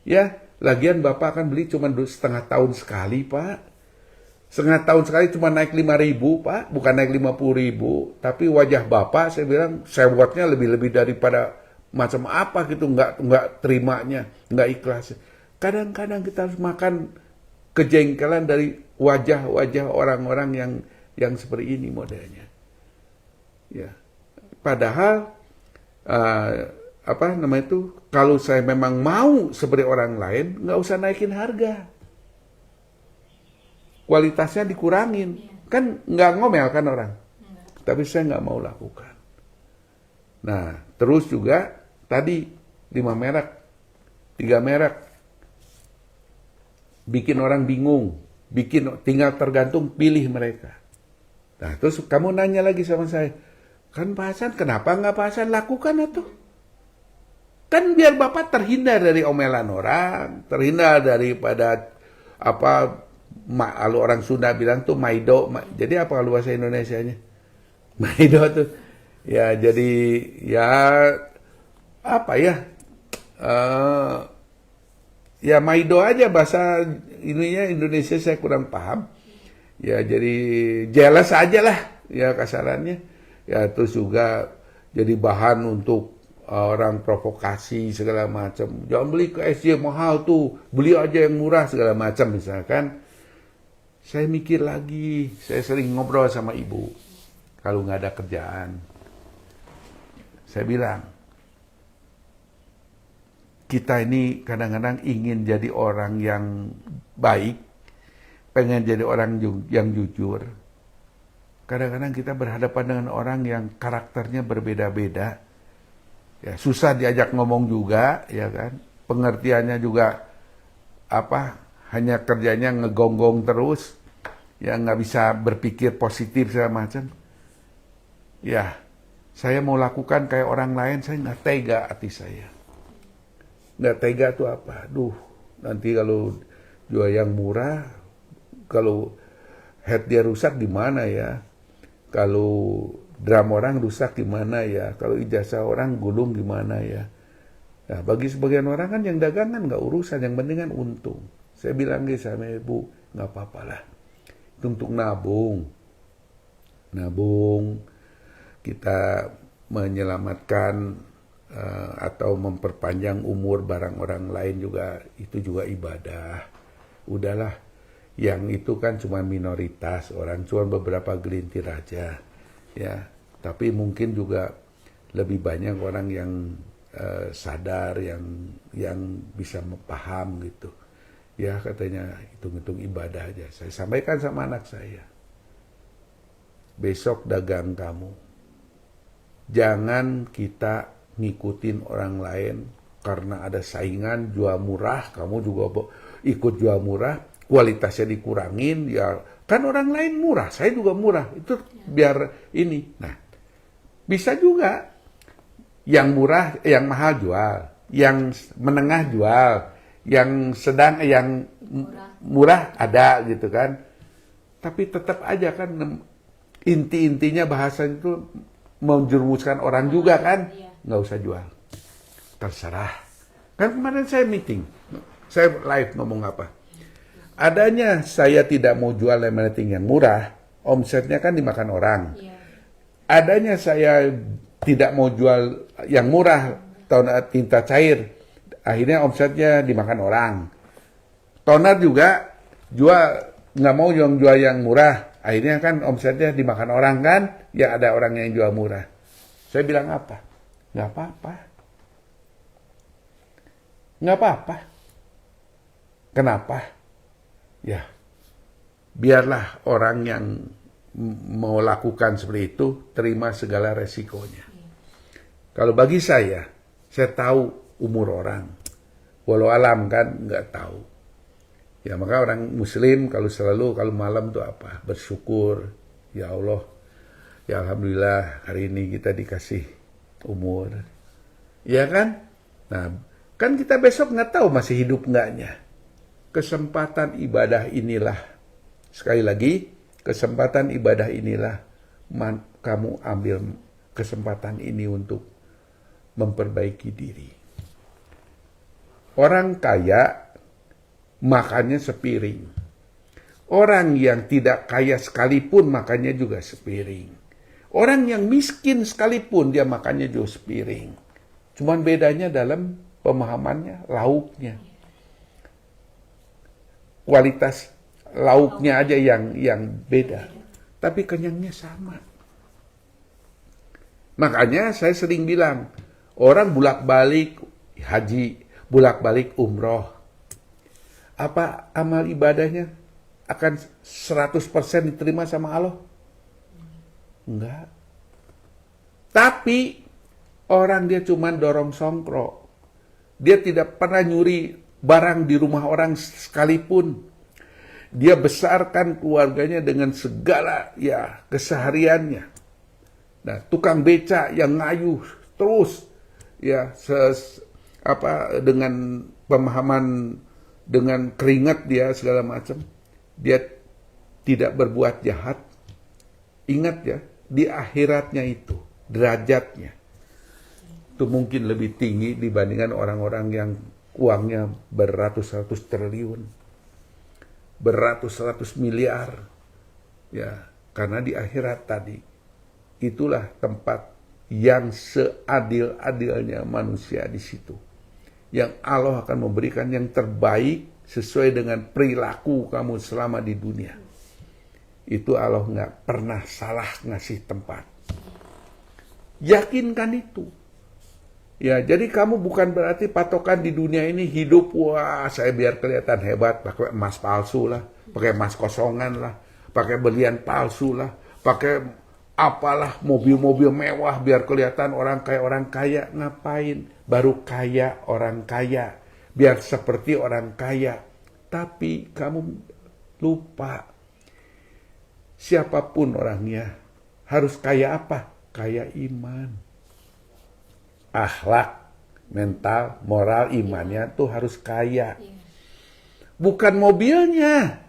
Ya, lagian Bapak kan beli cuma setengah tahun sekali, Pak. Setengah tahun sekali cuma naik 5.000, Pak, bukan naik 50.000. Tapi wajah Bapak, saya bilang, sewotnya lebih daripada macam apa gitu, nggak terimanya, nggak ikhlas. Kadang-kadang kita harus makan kejengkelan dari wajah-wajah orang-orang yang seperti ini modelnya. Ya. Padahal apa namanya itu, kalau saya memang mau seperti orang lain, nggak usah naikin harga, kualitasnya dikurangin, kan nggak ngomel kan orang. Tapi saya nggak mau lakukan. Nah, terus juga tadi 5 merek, 3 merek, bikin orang bingung, tinggal tergantung pilih mereka. Nah, terus kamu nanya lagi sama saya, kan Pak Hasan, kenapa nggak Pak Hasan lakukan itu? Kan biar Bapak terhindar dari omelan orang, terhindar daripada apa, kalau orang Sunda bilang tuh maido. Jadi apa kalau bahasa Indonesianya? Maido tuh. Ya jadi ya apa ya? Ya maido aja bahasa ininya, Indonesia saya kurang paham. Ya jadi jealous aja lah ya kasarannya. Ya terus juga jadi bahan untuk orang provokasi segala macam. Jangan beli ke SJ mahal tuh, beli aja yang murah segala macam misalkan. Saya mikir lagi, saya sering ngobrol sama ibu kalau nggak ada kerjaan. Saya bilang, kita ini kadang-kadang ingin jadi orang yang baik, pengen jadi orang yang jujur. Kadang-kadang kita berhadapan dengan orang yang karakternya berbeda-beda. Ya, susah diajak ngomong juga, ya kan? Pengertiannya juga apa? Hanya kerjanya ngegonggong terus, ya nggak bisa berpikir positif segala macam. Ya, saya mau lakukan kayak orang lain, saya nggak tega hati saya. Nggak tega tuh apa? Duh, nanti kalau jual yang murah, kalau head dia rusak gimana ya? Kalau drum orang rusak gimana ya? Kalau ijazah orang gulung gimana ya? Nah, bagi sebagian orang kan yang dagangan nggak urusan, yang penting kan untung. Saya bilang sama ibu, nggak apa-apa lah. Itu untuk nabung. Nabung, kita menyelamatkan atau memperpanjang umur barang orang lain juga, itu juga ibadah. Udahlah, yang itu kan cuma minoritas orang, cuma beberapa gelintir aja. Ya, tapi mungkin juga lebih banyak orang yang sadar, yang bisa paham gitu. Ya katanya hitung-hitung ibadah aja. Saya sampaikan sama anak saya, besok dagang kamu, jangan kita ngikutin orang lain karena ada saingan jual murah, kamu juga ikut jual murah, kualitasnya dikurangin, ya kan orang lain murah, saya juga murah, itu biar ini. Nah, bisa juga yang murah, yang mahal jual, yang menengah jual, yang sedang, yang murah ada gitu kan. Tapi tetap aja kan inti-intinya bahasa itu menjerumuskan orang juga kan, nggak usah jual, terserah. Kan kemarin saya meeting, saya live ngomong apa? Adanya saya tidak mau jual laminating yang murah, omsetnya kan dimakan orang. Adanya saya tidak mau jual yang murah, tinta cair, akhirnya omsetnya dimakan orang. Toner juga nggak mau jual yang murah, akhirnya kan omsetnya dimakan orang kan, ya ada orang yang jual murah. Saya bilang apa? Nggak apa-apa. Nggak apa-apa. Kenapa? Ya, biarlah orang yang mau lakukan seperti itu terima segala resikonya. Kalau bagi saya tahu umur orang. Walau alam kan nggak tahu. Ya maka orang muslim kalau malam tuh apa? Bersyukur. Ya Allah, ya Alhamdulillah hari ini kita dikasih umur. Ya kan? Nah, kan kita besok nggak tahu masih hidup enggaknya. Kesempatan ibadah inilah, sekali lagi, kesempatan ibadah inilah kamu ambil kesempatan ini untuk memperbaiki diri. Orang kaya makannya sepiring. Orang yang tidak kaya sekalipun makannya juga sepiring. Orang yang miskin sekalipun dia makannya juga sepiring. Cuman bedanya dalam pemahamannya, lauknya. Kualitas lauknya aja yang beda. Tapi kenyangnya sama. Makanya saya sering bilang, orang bolak-balik haji, bolak-balik umroh. Apa amal ibadahnya akan 100% diterima sama Allah? Enggak. Tapi orang dia cuma dorong songkrok. Dia tidak pernah nyuri barang di rumah orang sekalipun. Dia besarkan keluarganya dengan segala ya kesehariannya. Nah, tukang beca yang ngayuh terus ya dengan pemahaman, dengan keringat dia segala macam. Dia tidak berbuat jahat. Ingat ya, di akhiratnya itu derajatnya itu mungkin lebih tinggi dibandingkan orang-orang yang uangnya beratus-ratus triliun, beratus-ratus miliar. Ya, karena di akhirat tadi itulah tempat yang seadil-adilnya manusia di situ. Yang Allah akan memberikan yang terbaik sesuai dengan perilaku kamu selama di dunia. Itu Allah nggak pernah salah ngasih tempat. Yakinkan itu. Ya, jadi kamu bukan berarti patokan di dunia ini hidup, wah saya biar kelihatan hebat, pakai emas palsu lah, pakai emas kosongan lah, pakai berlian palsu lah, pakai apalah mobil-mobil mewah biar kelihatan orang kaya. Ngapain? Baru kaya orang kaya, biar seperti orang kaya. Tapi kamu lupa, siapapun orangnya harus kaya apa? Kaya iman, akhlak, mental, moral, imannya tuh harus kaya. Bukan mobilnya,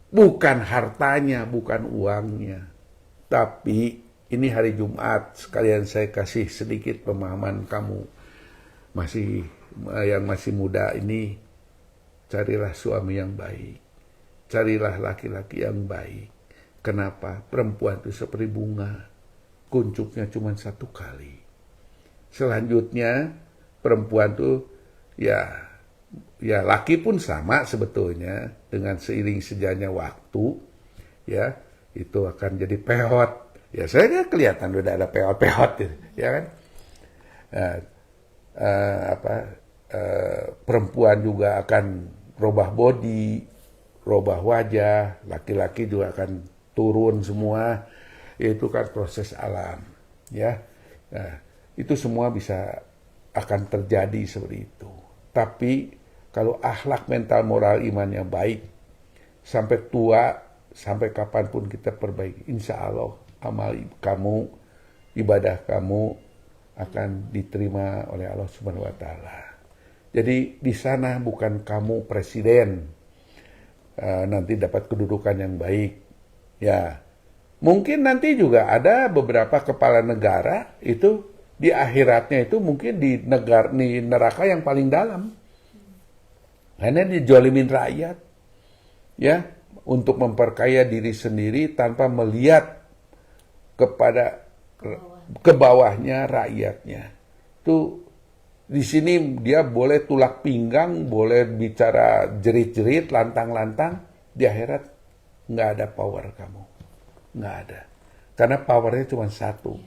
bukan hartanya, bukan uangnya. Tapi ini hari Jumat, sekalian saya kasih sedikit pemahaman kamu yang masih muda ini. Carilah suami yang baik, carilah laki-laki yang baik. Kenapa? Perempuan itu seperti bunga, kuncupnya cuma satu kali. Selanjutnya perempuan tuh ya laki pun sama sebetulnya, dengan seiring sejalannya waktu ya itu akan jadi peot. Ya saya kan kelihatan udah ada peot-peot gitu, ya kan. Perempuan juga akan robah body, robah wajah, laki-laki juga akan turun semua. Itu kan proses alam, ya. Nah, itu semua bisa akan terjadi seperti itu. Tapi kalau akhlak, mental, moral, imannya baik, sampai tua, sampai kapanpun kita perbaiki, insya Allah amal kamu, ibadah kamu akan diterima oleh Allah Subhanahu wa Ta'ala. Jadi di sana bukan kamu presiden, nanti dapat kedudukan yang baik, ya. Mungkin nanti juga ada beberapa kepala negara itu di akhiratnya itu mungkin di neraka yang paling dalam. Karena dijolimin rakyat, ya, untuk memperkaya diri sendiri tanpa melihat kepada ke bawahnya rakyatnya. Itu di sini dia boleh tulak pinggang, boleh bicara jerit-jerit, lantang-lantang. Di akhirat nggak ada power kamu. Nggak ada. Karena powernya cuma satu.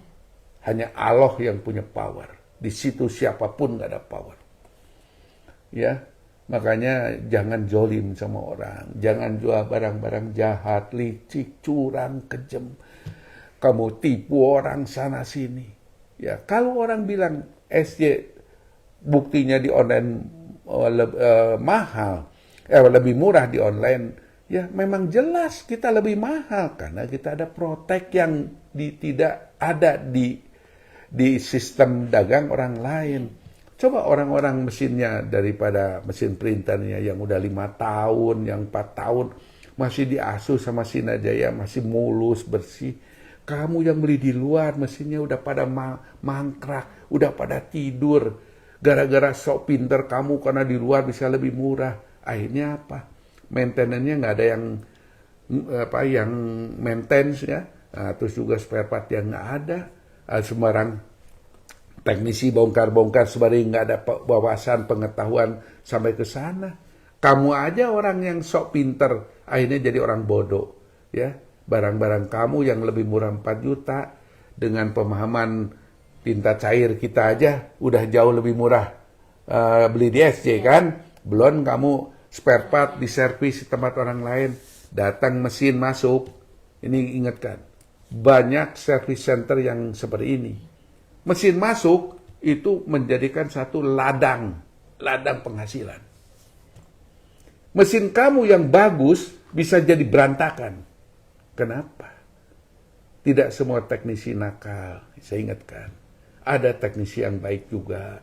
Hanya Allah yang punya power. Di situ siapapun nggak ada power. Ya, makanya jangan zolim sama orang. Jangan jual barang-barang jahat, licik, curang, kejam. Kamu tipu orang sana sini. Ya, kalau orang bilang SJ buktinya di online mahal, lebih murah di online. Ya memang jelas kita lebih mahal karena kita ada protek yang tidak ada di sistem dagang orang lain. Coba orang-orang mesinnya daripada mesin printernya yang udah 5 tahun, yang 4 tahun masih diasuh sama Sinajaya, masih mulus, bersih. Kamu yang beli di luar mesinnya udah pada mangkrak, udah pada tidur. Gara-gara sok pinter kamu karena di luar bisa lebih murah. Akhirnya apa? Maintenance-nya nggak ada yang maintenance ya. Nah, terus juga spare part yang nggak ada. Sembarang teknisi bongkar-bongkar sembarang nggak ada wawasan pengetahuan sampai ke sana. Kamu aja orang yang sok pinter akhirnya jadi orang bodoh ya. Barang-barang kamu yang lebih murah 4 juta dengan pemahaman tinta cair kita aja udah jauh lebih murah beli di SC kan. Belum kamu spare part di servis di tempat orang lain, datang mesin masuk. Ini ingatkan, banyak service center yang seperti ini. Mesin masuk itu menjadikan satu ladang penghasilan. Mesin kamu yang bagus bisa jadi berantakan. Kenapa? Tidak semua teknisi nakal, saya ingatkan. Ada teknisi yang baik juga.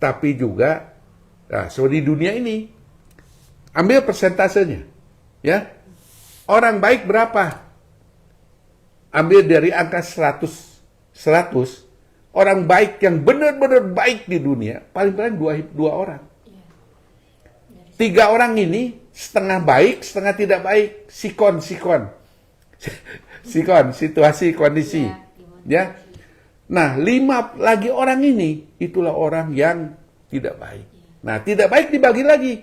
Tapi juga, nah, so di dunia ini, ambil persentasenya. Ya, orang baik berapa? Ambil dari angka 100. Orang baik yang benar-benar baik di dunia, paling-paling dua orang. 3 orang ini setengah baik, setengah tidak baik. Sikon. Sikon, situasi, kondisi. Ya. Nah, 5 lagi orang ini, itulah orang yang tidak baik. Nah, tidak baik dibagi lagi.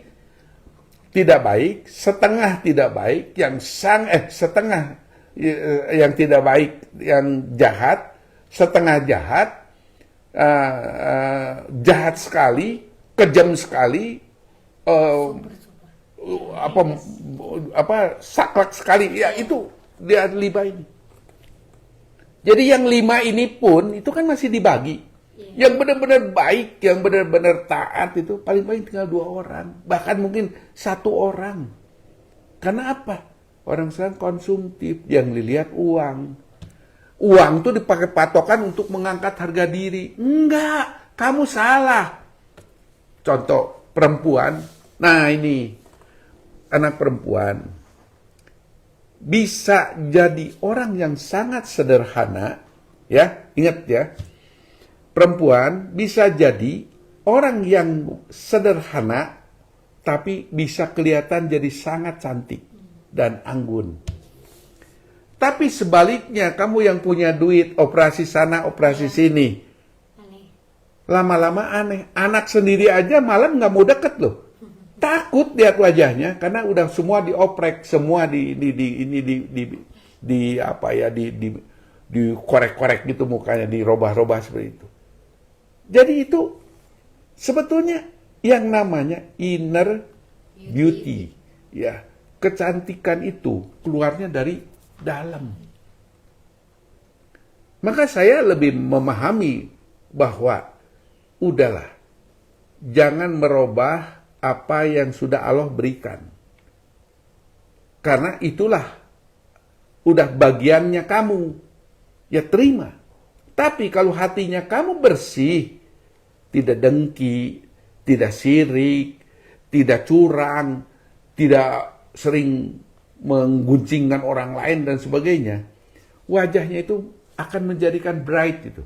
Tidak baik, setengah tidak baik, setengah yang tidak baik, yang jahat, setengah jahat, jahat sekali, kejam sekali, saklek sekali, ya itu dia 5 ini. Jadi yang 5 ini pun itu kan masih dibagi. Yang benar-benar baik, yang benar-benar taat itu paling-paling tinggal 2 orang, bahkan mungkin 1 orang. Karena apa? Orang sekarang konsumtif, yang dilihat uang. Uang tuh dipakai patokan untuk mengangkat harga diri. Enggak, kamu salah. Contoh, perempuan. Nah ini, anak perempuan. Bisa jadi orang yang sangat sederhana. Ya, ingat ya. Perempuan bisa jadi orang yang sederhana, tapi bisa kelihatan jadi sangat cantik dan anggun. Tapi sebaliknya, kamu yang punya duit, operasi sana, operasi sini. Lama-lama aneh. Anak sendiri aja malam nggak mau deket loh. Takut lihat wajahnya, karena udah semua dioprek, semua dikorek-korek gitu mukanya, dirobah-robah seperti itu. Jadi itu sebetulnya yang namanya inner beauty. Ya, kecantikan itu keluarnya dari dalam. Maka saya lebih memahami bahwa udahlah, jangan merubah apa yang sudah Allah berikan. Karena itulah udah bagiannya kamu. Ya terima. Tapi kalau hatinya kamu bersih, tidak dengki, tidak sirik, tidak curang, tidak sering mengguncingkan orang lain dan sebagainya, wajahnya itu akan menjadikan bright itu.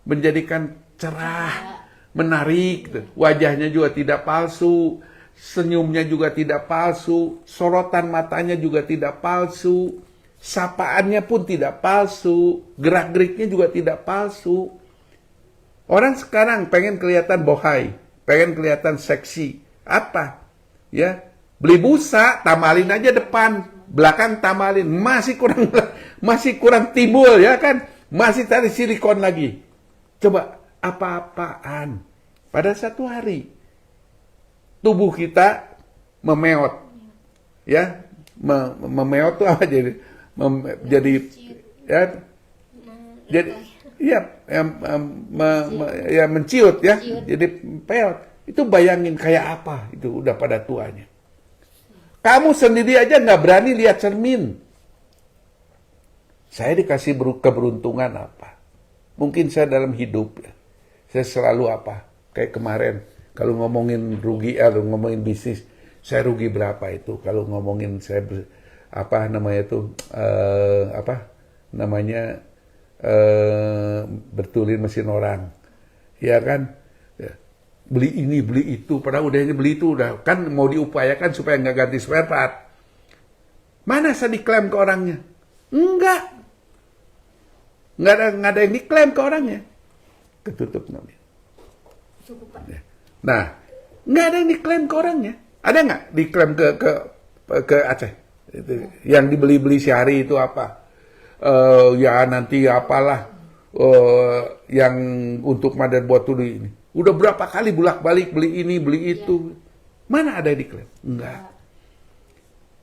Menjadikan cerah, menarik gitu. Wajahnya juga tidak palsu, senyumnya juga tidak palsu, sorotan matanya juga tidak palsu, sapaannya pun tidak palsu, gerak-geriknya juga tidak palsu. Orang sekarang pengen kelihatan bohai, pengen kelihatan seksi. Apa? Ya, beli busa, tamalin aja depan, belakang tamalin, masih kurang timbul ya kan? Masih cari silikon lagi. Coba apa-apaan. Pada satu hari tubuh kita memeot. Ya, memeot itu apa jadi? Jadi menciut ya, jadi peot. Itu bayangin kayak apa itu udah pada tuanya. Kamu sendiri aja nggak berani lihat cermin. Saya dikasih keberuntungan apa? Mungkin saya dalam hidup ya, saya selalu apa? Kayak kemarin kalau ngomongin rugi atau ngomongin bisnis, saya rugi berapa itu? Kalau ngomongin saya betulin mesin orang, ya kan, ya. Beli ini beli itu, padahal udah beli itu udah kan mau diupayakan supaya nggak ganti spare part. Mana saya diklaim ke orangnya? Nggak ada yang diklaim ke orangnya, ketutup namanya. Nah, nggak ada yang diklaim ke orangnya. Ada nggak diklaim ke Aceh? Itu yang dibeli-beli sehari itu apa? ya nanti apalah yang untuk motherboard tuh ini. Udah berapa kali bolak-balik beli ini, beli itu. Mana ada diklaim? Enggak.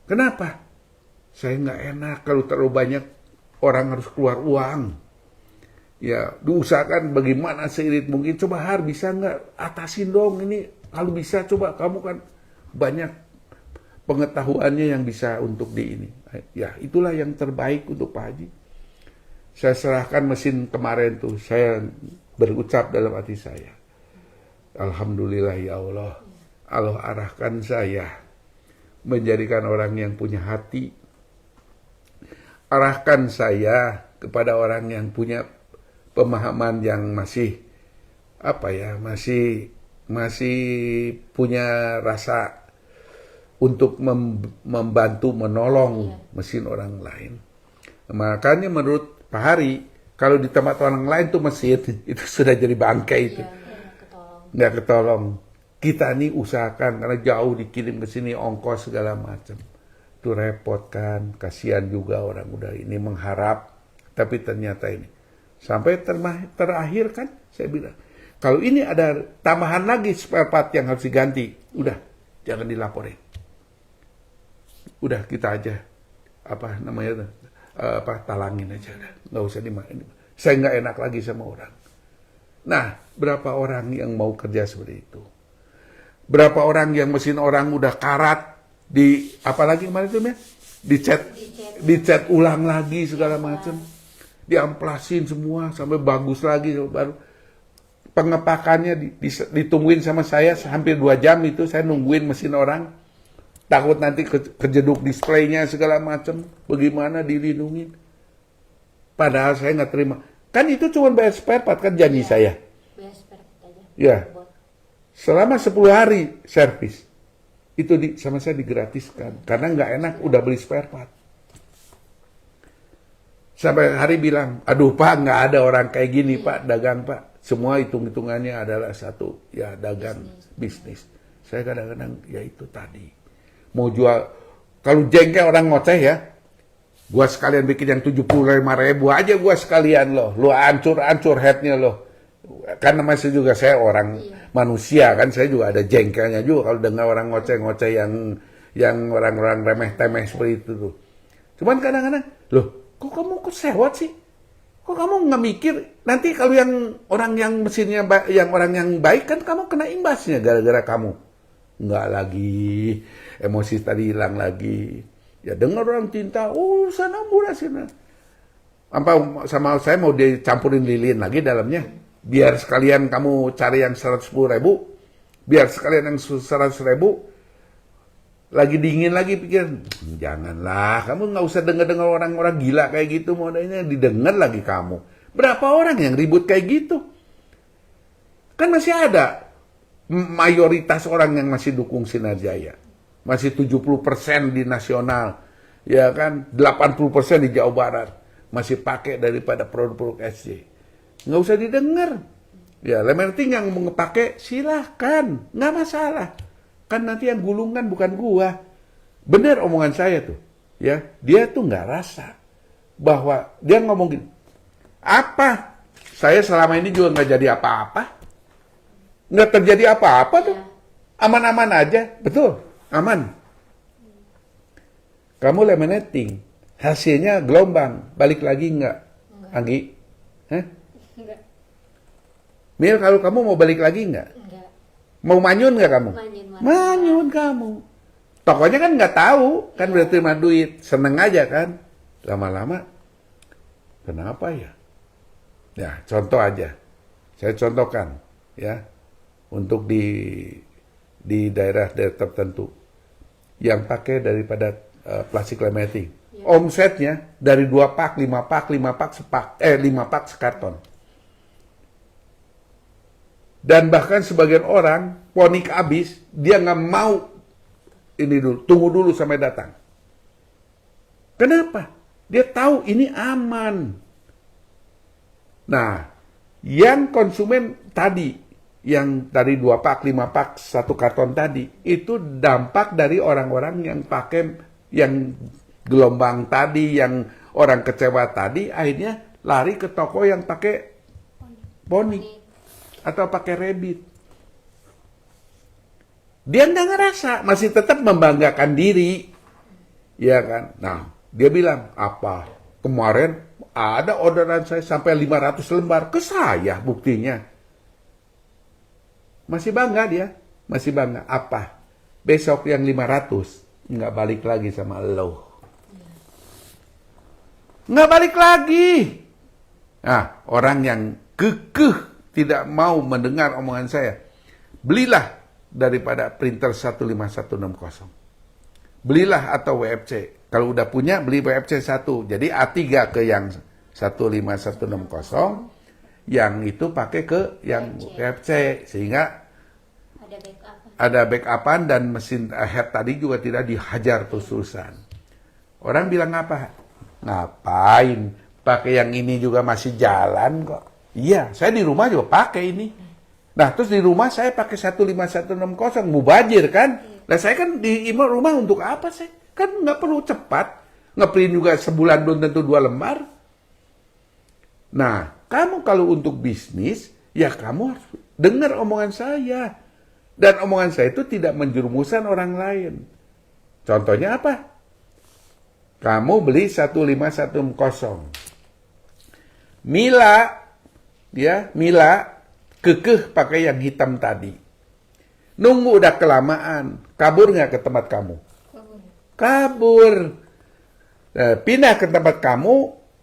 Kenapa? Saya nggak enak kalau terlalu banyak orang harus keluar uang. Ya, diusahakan bagaimana seirit mungkin. Coba bisa nggak atasin dong ini. Kalau bisa coba kamu kan banyak pengetahuannya yang bisa untuk di ini. Ya, itulah yang terbaik untuk Pak Haji. Saya serahkan mesin kemarin tuh, saya berucap dalam hati saya, alhamdulillah ya Allah, Allah arahkan saya menjadikan orang yang punya hati. Arahkan saya kepada orang yang punya pemahaman yang masih masih punya rasa untuk membantu menolong mesin orang lain. Makanya menurut Pak Hari, kalau di tempat orang lain tuh mesin itu sudah jadi bangkai itu. Nggak ketolong. Kita nih usahakan karena jauh dikirim ke sini ongkos segala macam. Itu repot kan, kasihan juga orang udah ini mengharap, tapi ternyata ini. Sampai terakhir kan saya bilang, kalau ini ada tambahan lagi spare part yang harus diganti, udah jangan dilaporin. Udah kita aja talangin aja, nggak usah dimain. Saya nggak enak lagi sama orang. Nah, berapa orang yang mau kerja seperti itu? Berapa orang yang mesin orang udah karat apalagi kemarin itu ya, dicat ulang lagi segala macam, diamplasin semua sampai bagus lagi baru pengepakannya ditungguin sama saya hampir 2 jam itu saya nungguin mesin orang. Takut nanti kejeduk displaynya segala macam, bagaimana dilindungin. Padahal saya nggak terima. Kan itu cuma bayar spare part kan janji saya. Bayar spare part aja. Ya. Selama 10 hari servis. Itu sama saya digratiskan. Karena nggak enak udah beli spare part. Sampai Hari bilang, aduh Pak nggak ada orang kayak gini Pak, dagang Pak. Semua hitung-hitungannya adalah satu, ya dagang bisnis. Saya kadang-kadang ya itu tadi. Mau jual, kalau jengkel orang ngoceh ya, gua sekalian bikin yang 75.000 aja gua sekalian loh, lu ancur headnya loh. Karena masih juga saya orang manusia kan, saya juga ada jengkelnya juga kalau dengar orang ngoceh-ngoceh yang orang-orang remeh-temeh seperti itu tuh. Cuman kadang-kadang, loh kok kamu sewot sih? Kok kamu nggak mikir, nanti kalau yang orang yang mesinnya, yang orang yang baik kan kamu kena imbasnya gara-gara kamu. Nggak lagi, emosi tadi hilang lagi. Ya dengar orang tinta, sana murah sini. Sama saya mau dicampurin lilin lagi dalamnya. Biar sekalian kamu cari yang 110.000, biar sekalian yang 100.000. Lagi dingin lagi pikir, janganlah, kamu nggak usah dengar orang-orang gila kayak gitu, modalnya didengar lagi kamu. Berapa orang yang ribut kayak gitu? Kan masih ada mayoritas orang yang masih dukung Sinar Jaya. Masih 70% di nasional. Ya kan, 80% di Jawa Barat. Masih pakai daripada produk-produk SJ. Nggak usah didengar. Ya, Lemerting yang mau pakai, silahkan. Nggak masalah. Kan nanti yang gulungan bukan gua. Bener omongan saya tuh. Ya, dia tuh nggak rasa. Bahwa dia ngomong gini, apa? Saya selama ini juga nggak jadi apa-apa. Nggak terjadi apa-apa tuh. Aman-aman aja. Betul, aman. Kamu laminating, hasilnya gelombang. Balik lagi nggak? Anggi? Hah? Enggak. Mil, kalau kamu mau balik lagi nggak? Enggak. Mau manyun nggak kamu? Manyun. Manyun kamu. Tokonya kan nggak tahu, kan udah terima duit. Seneng aja kan. Lama-lama, kenapa ya? Ya, contoh aja. Saya contohkan, ya. Untuk di daerah tertentu yang pakai daripada plastik laminating. Omsetnya dari 2 pak, 5 pak, 5 pak sekarton. Dan bahkan sebagian orang ponik habis, dia nggak mau ini dulu, tunggu dulu sampai datang. Kenapa? Dia tahu ini aman. Nah, yang konsumen tadi yang dari 2 pak, 5 pak, 1 karton tadi, itu dampak dari orang-orang yang pakai yang gelombang tadi, yang orang kecewa tadi akhirnya lari ke toko yang pakai poni atau pakai rabbit. Dia nggak ngerasa, masih tetap membanggakan diri, ya kan? Nah, dia bilang, apa? Kemarin ada orderan saya sampai 500 lembar ke saya buktinya. Masih bangga dia, masih bangga. Apa? Besok yang 500 nggak balik lagi sama lo. Nggak balik lagi. Nah, orang yang kekeh tidak mau mendengar omongan saya, belilah daripada printer 15160. Belilah atau WFC. Kalau udah punya, beli WFC 1. Jadi A3 ke yang 15160, yang itu pakai ke yang WFC. Sehingga ada backupan dan mesin head tadi juga tidak dihajar terus-terusan. Orang bilang apa? Ngapain? Pakai yang ini juga masih jalan kok. Iya, saya di rumah juga pakai ini. Nah, terus di rumah saya pakai 15160, mubazir kan? Nah, saya kan di rumah untuk apa sih? Kan nggak perlu cepat. Ngeprint juga sebulan belum tentu 2 lembar. Nah, kamu kalau untuk bisnis, ya kamu harus dengar omongan saya. Dan omongan saya itu tidak menjerumuskan orang lain. Contohnya apa? Kamu beli 15160. Mila kekeh pakai yang hitam tadi. Nunggu udah kelamaan, kabur nggak ke tempat kamu? Kabur. Pindah ke tempat kamu,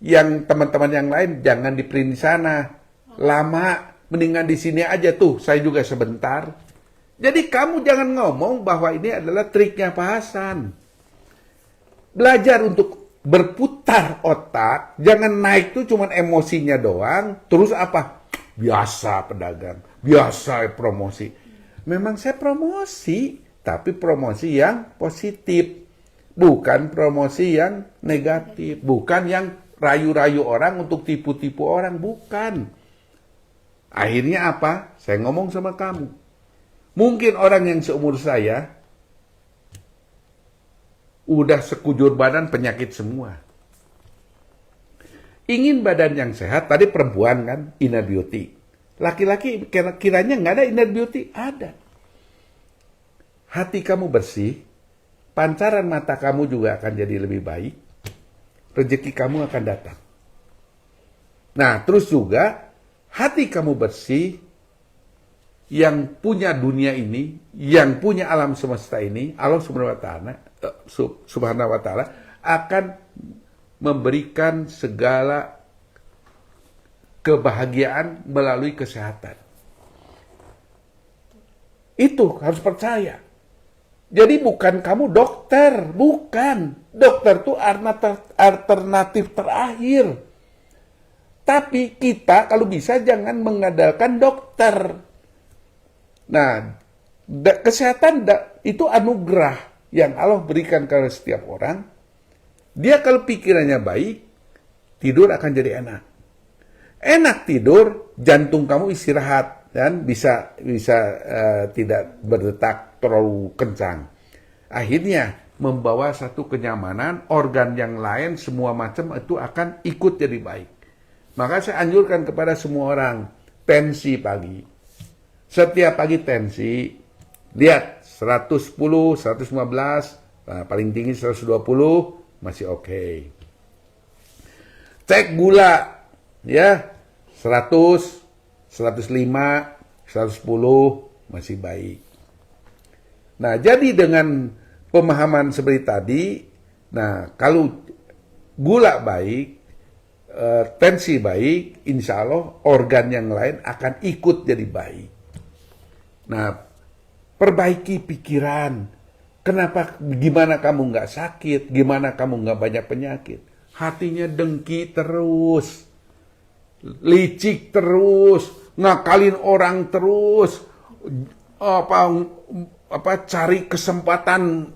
yang teman-teman yang lain jangan di print di sana. Lama, mendingan di sini aja tuh, saya juga sebentar. Jadi kamu jangan ngomong bahwa ini adalah triknya Pak Hasan. Belajar untuk berputar otak, jangan naik tuh cuman emosinya doang, terus apa? Biasa pedagang, biasa promosi. Memang saya promosi, tapi promosi yang positif. Bukan promosi yang negatif. Bukan yang rayu-rayu orang untuk tipu-tipu orang. Bukan. Akhirnya apa? Saya ngomong sama kamu. Mungkin orang yang seumur saya udah sekujur badan penyakit semua. Ingin badan yang sehat, tadi perempuan kan, inner beauty. Laki-laki kiranya nggak ada inner beauty? Ada. Hati kamu bersih, pancaran mata kamu juga akan jadi lebih baik, rezeki kamu akan datang. Nah, terus juga hati kamu bersih, yang punya dunia ini, yang punya alam semesta ini, Allah Subhanahu wa Ta'ala akan memberikan segala kebahagiaan melalui kesehatan. Itu harus percaya. Jadi bukan kamu dokter, bukan. Dokter itu alternatif terakhir. Tapi kita kalau bisa jangan mengandalkan dokter. Nah, kesehatan itu anugerah yang Allah berikan kepada setiap orang. Dia kalau pikirannya baik, tidur akan jadi enak. Enak tidur, jantung kamu istirahat dan bisa tidak berdetak terlalu kencang. Akhirnya membawa satu kenyamanan, organ yang lain semua macam itu akan ikut jadi baik. Maka saya anjurkan kepada semua orang, tensi pagi. Setiap pagi tensi, lihat 110, 115, nah, paling tinggi 120, masih oke. Cek gula, ya 100, 105, 110, masih baik. Nah, jadi dengan pemahaman seperti tadi, nah kalau gula baik, tensi baik, insya Allah organ yang lain akan ikut jadi baik. Nah, perbaiki pikiran. Kenapa, gimana kamu nggak sakit, gimana kamu nggak banyak penyakit. Hatinya dengki terus, licik terus, ngakalin orang terus, cari kesempatan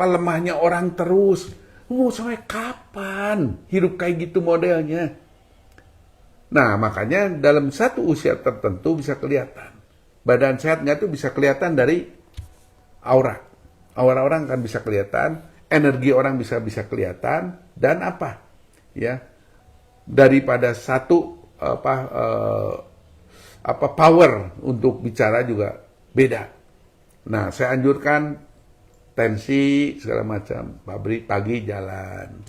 lemahnya orang terus. Mau sampai kapan hidup kayak gitu modelnya? Nah, makanya dalam satu usia tertentu bisa kelihatan. Badan sehat nggak tuh bisa kelihatan dari aura. Aura orang kan bisa kelihatan, energi orang bisa kelihatan, dan apa? ya, daripada satu power untuk bicara juga beda. Nah, saya anjurkan tensi segala macam, pagi jalan,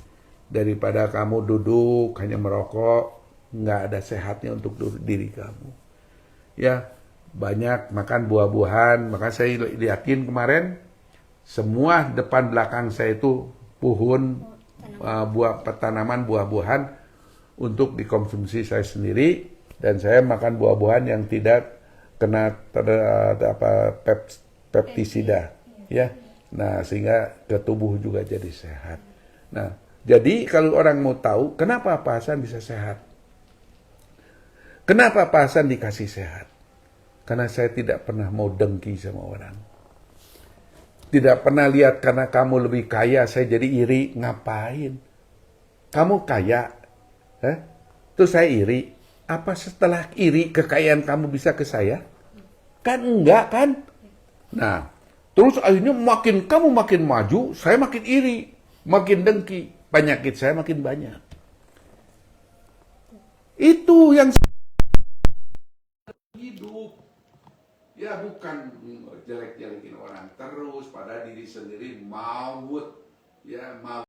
daripada kamu duduk hanya merokok, nggak ada sehatnya untuk diri kamu. Ya, banyak makan buah-buahan. Maka saya liatin kemarin semua depan belakang saya itu pohon tanaman buah-buahan untuk dikonsumsi saya sendiri, dan saya makan buah-buahan yang tidak kena pestisida, ya. Nah, sehingga ke tubuh juga jadi sehat. Nah, jadi kalau orang mau tahu kenapa Pak Hasan bisa sehat, kenapa Pak Hasan dikasih sehat, karena saya tidak pernah mau dengki sama orang. Tidak pernah lihat karena kamu lebih kaya saya jadi iri. Ngapain? Kamu kaya, terus saya iri. Apa setelah iri kekayaan kamu bisa ke saya? Kan enggak kan? Nah, terus akhirnya kamu makin maju, saya makin iri, makin dengki, penyakit saya makin banyak. Itu yang hidup. Ya, bukan jelek-jelekin orang terus, pada diri sendiri maut, ya, mau